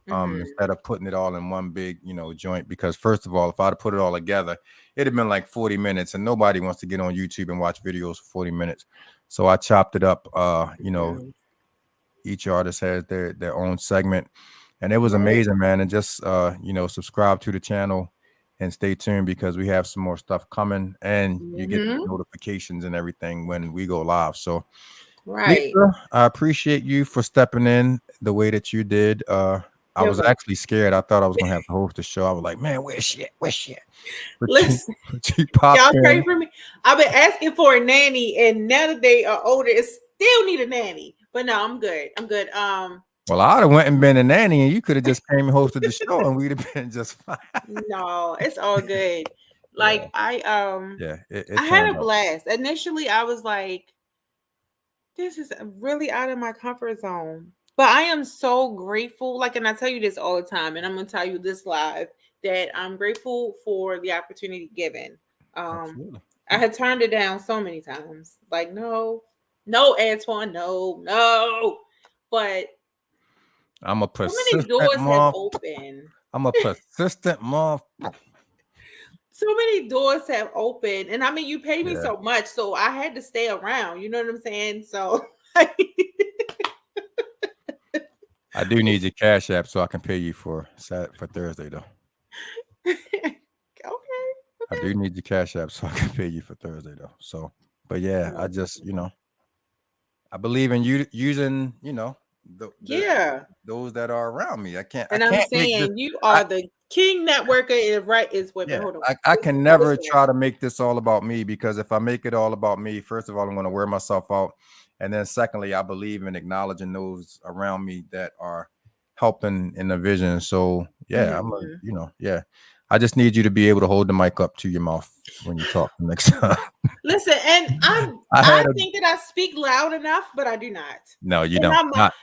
Mm-hmm. Instead of putting it all in one big, joint. Because first of all, if I'd have put it all together, it'd have been like 40 minutes, and nobody wants to get on YouTube and watch videos for 40 minutes. So I chopped it up. Each artist has their own segment, and it was Right. amazing, man. And just subscribe to the channel and stay tuned because we have some more stuff coming, and you get Mm-hmm. notifications and everything when we go live. So Right. Lisa, I appreciate you for stepping in the way that you did. I You're was welcome. actually scared. I thought I was gonna have to host the show. I was like, man, where's she at? Where's she at? But you, Listen. but you popped Y'all pray in. for me. I've been asking for a nanny, and now that they are older, it still need a nanny. But no, I'm good. I'm good. Well, I'd have went and been a nanny, and you could have just came and hosted the show, and we'd have been just fine. No, it's all good. Yeah, Like yeah, I it had turned a out. blast. Initially, I was like, this is really out of my comfort zone. But I am so grateful. Like, and I tell you this all the time, and I'm gonna tell you this live that I'm grateful for the opportunity given. Absolutely. I had turned it down so many times. Like, no, Antoine, no. But I'm a so many persistent doors have mom. opened. I'm a persistent mom. So many doors have opened. And I mean, you pay me Yeah. so much, so I had to stay around. You know what I'm saying? So I do need your cash app so I can pay you for Thursday though. okay. I do need your cash app so I can pay you for Thursday though. So, but yeah, I just I believe in you using Yeah. those that are around me. I can't And I'm make this. saying you are the king networker is wait, Yeah, hold on. I can never try to make this all about me, because if I make it all about me, first of all, I'm going to wear myself out. And then secondly, I believe in acknowledging those around me that are helping in the vision. So yeah, yeah. I just need you to be able to hold the mic up to your mouth when you talk next time. Listen, and I think that I speak loud enough, but I do not. No, you And don't. Not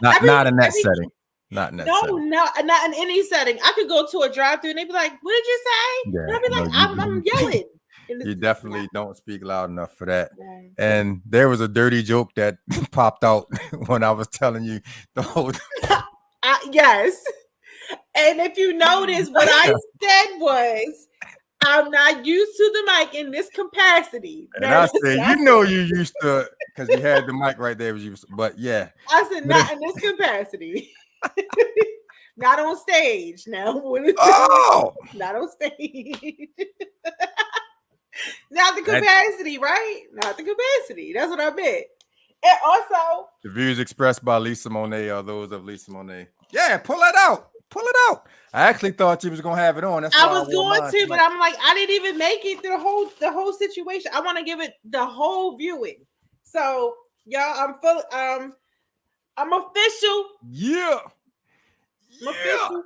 in that setting. Not in that setting. No, not in any setting. I could go to a drive-through and they'd be like, "What did you say?" Yeah, And I'd be like, "I'm yelling." You definitely don't speak loud enough for that. Right. And there was a dirty joke that popped out when I was telling you the whole. Yes. And if you notice, what I said was, I'm not used to the mic in this capacity. And I said, you used to, because you had the mic right there. But yeah. I said, not in this capacity. Not on stage now. Oh! Not on stage. Not the capacity, right? Not the capacity. That's what I meant. And also, the views expressed by Lisa Monet are those of Lisa Monet. Yeah, pull it out. Pull it out. I actually thought you was gonna have it on. That's I was going to, but I'm like, I didn't even make it through the whole situation. I want to give it the whole viewing. So, y'all, I'm official. Yeah. I'm official.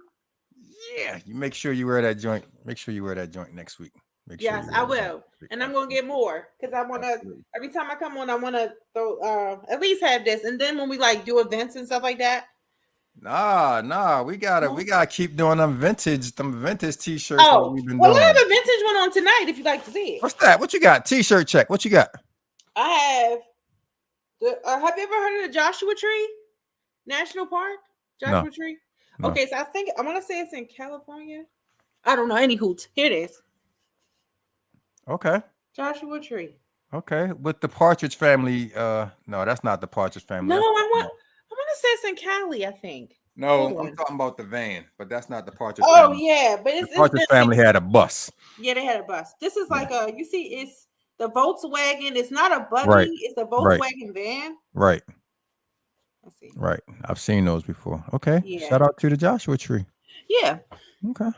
Yeah. You make sure you wear that joint. Make sure you wear that joint next week. Yes, I will. And I'm gonna get more, because I want to, every time I come on, I want to throw at least have this. And then when we like do events and stuff like that. Nah, we gotta keep doing them vintage t-shirts. Oh, we've been well, doing. I have a vintage one on tonight if you'd like to see it. What's that? What you got? T-shirt check. What you got? I have have you ever heard of the Joshua Tree National Park? Joshua Tree? No. Okay, so I want to say it's in California. I don't know any hoots. Here it is. Okay. Joshua Tree. Okay. With the Partridge Family. No, that's not the Partridge Family. No, I want to say it's in Cali, I think. No, I'm talking about the van, but that's not the Partridge Family. Family. Yeah, but the Partridge Family had a bus. Yeah, they had a bus. This is like you see, it's the Volkswagen. It's not a buggy. It's a Volkswagen van. Right. Let's see. Right. I've seen those before. Okay. Yeah. Shout out to the Joshua Tree. Yeah. Okay.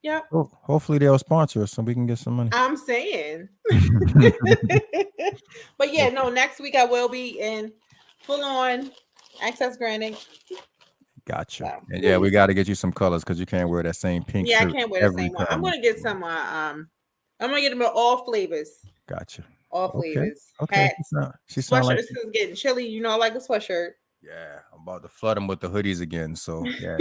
Yeah. Well, hopefully they'll sponsor us so we can get some money. I'm saying. But yeah, no, next week I will be in full on access granted. Gotcha. So. And yeah, we got to get you some colors because you can't wear that same pink. Yeah, I can't wear the same one. I'm gonna get some. I'm gonna get them in all flavors. Gotcha. All flavors. Okay. Hats. Sweatshirts is getting chilly. You know, I like a sweatshirt. Yeah, I'm about to flood them with the hoodies again. So yeah,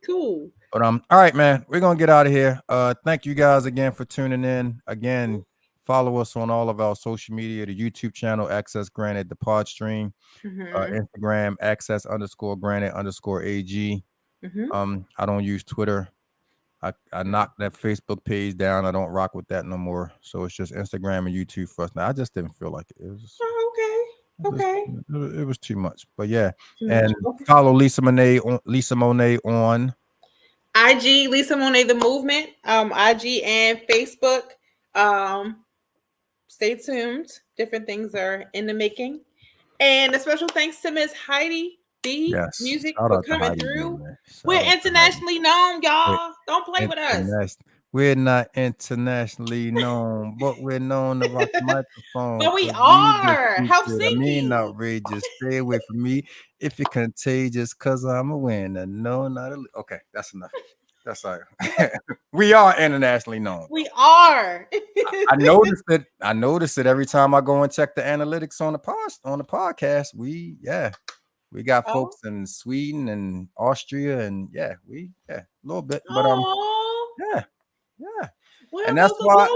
cool. But all right, man, we're gonna get out of here. Thank you guys again for tuning in. Again, follow us on all of our social media: the YouTube channel, Access Granted, the Pod Stream, Instagram, Access_Granted_AG. I don't use Twitter. I knocked that Facebook page down. I don't rock with that no more. So it's just Instagram and YouTube for us now. I just didn't feel like it. It was okay. It was too much. But yeah, and follow Lisa Monet on IG, Lisa Monet the Movement, IG and Facebook. Stay tuned. Different things are in the making. And a special thanks to Miss Heidi B Music for coming through. We're internationally known, y'all. Don't play with us. We're not internationally known, but we're known to rock the microphone. But we are. Help sing. I mean, outrageous. Stay away from me if you're contagious, cause I'm a winner. No, not a. Okay, that's enough. That's all right. We are internationally known. We are. I noticed it every time I go and check the analytics on the podcast. We got folks in Sweden and Austria and a little bit, but yeah. Well, and that's why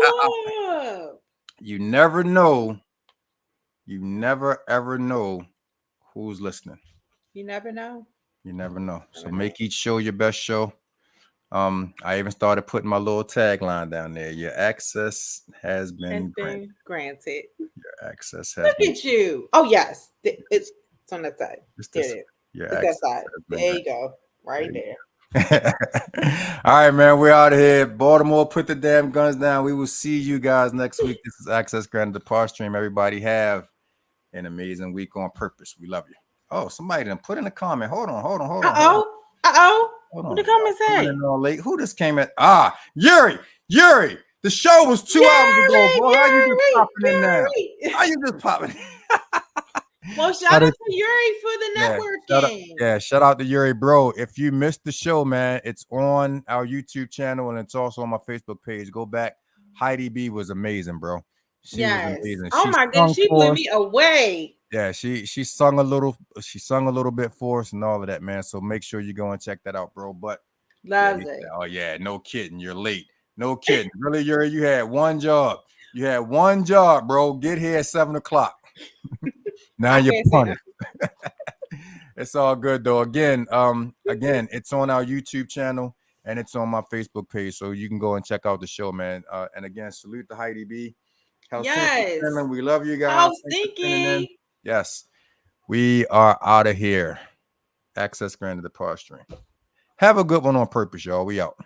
you never know. You never ever know who's listening. You never know. You never know. So Never know. make each show your best show. I even started putting my little tagline down there. Your access has been granted. Granted. Your access has Look been at you. Oh yes, it's on that side. it's There this, it is. your It's that access side. has been There you go. Right There there. All right, man. We're out of here. Baltimore, put the damn guns down. We will see you guys next week. This is Access Granted, the Par Stream. Everybody have an amazing week on purpose. We love you. Oh, somebody done put in a comment. Hold on. Uh oh. Hold What on. the comment Coming say? in all late. Who just came in? Yuri. The show was 2 hours ago, bro. How you just popping in now? How you just popping? Well, shout out to Yuri for the networking. Shout out to Yuri, bro. If you missed the show, man, it's on our YouTube channel and it's also on my Facebook page. Go back. Heidi B was amazing, bro. She was amazing. Oh my goodness, she blew me away. Yeah, she sung a little bit for us and all of that, man. So make sure you go and check that out, bro. But loves it. Oh yeah, no kidding. You're late. No kidding. Really, Yuri, you had one job. You had one job, bro. Get here at 7:00. Now you're punished. It's all good though. Again, it's on our YouTube channel and it's on my Facebook page, so you can go and check out the show, man. And again, salute to Heidi B. Finland. We love you guys. Helsinki. Yes, we are out of here. Access Granted, the Par Stream. Have a good one on purpose, y'all. We out.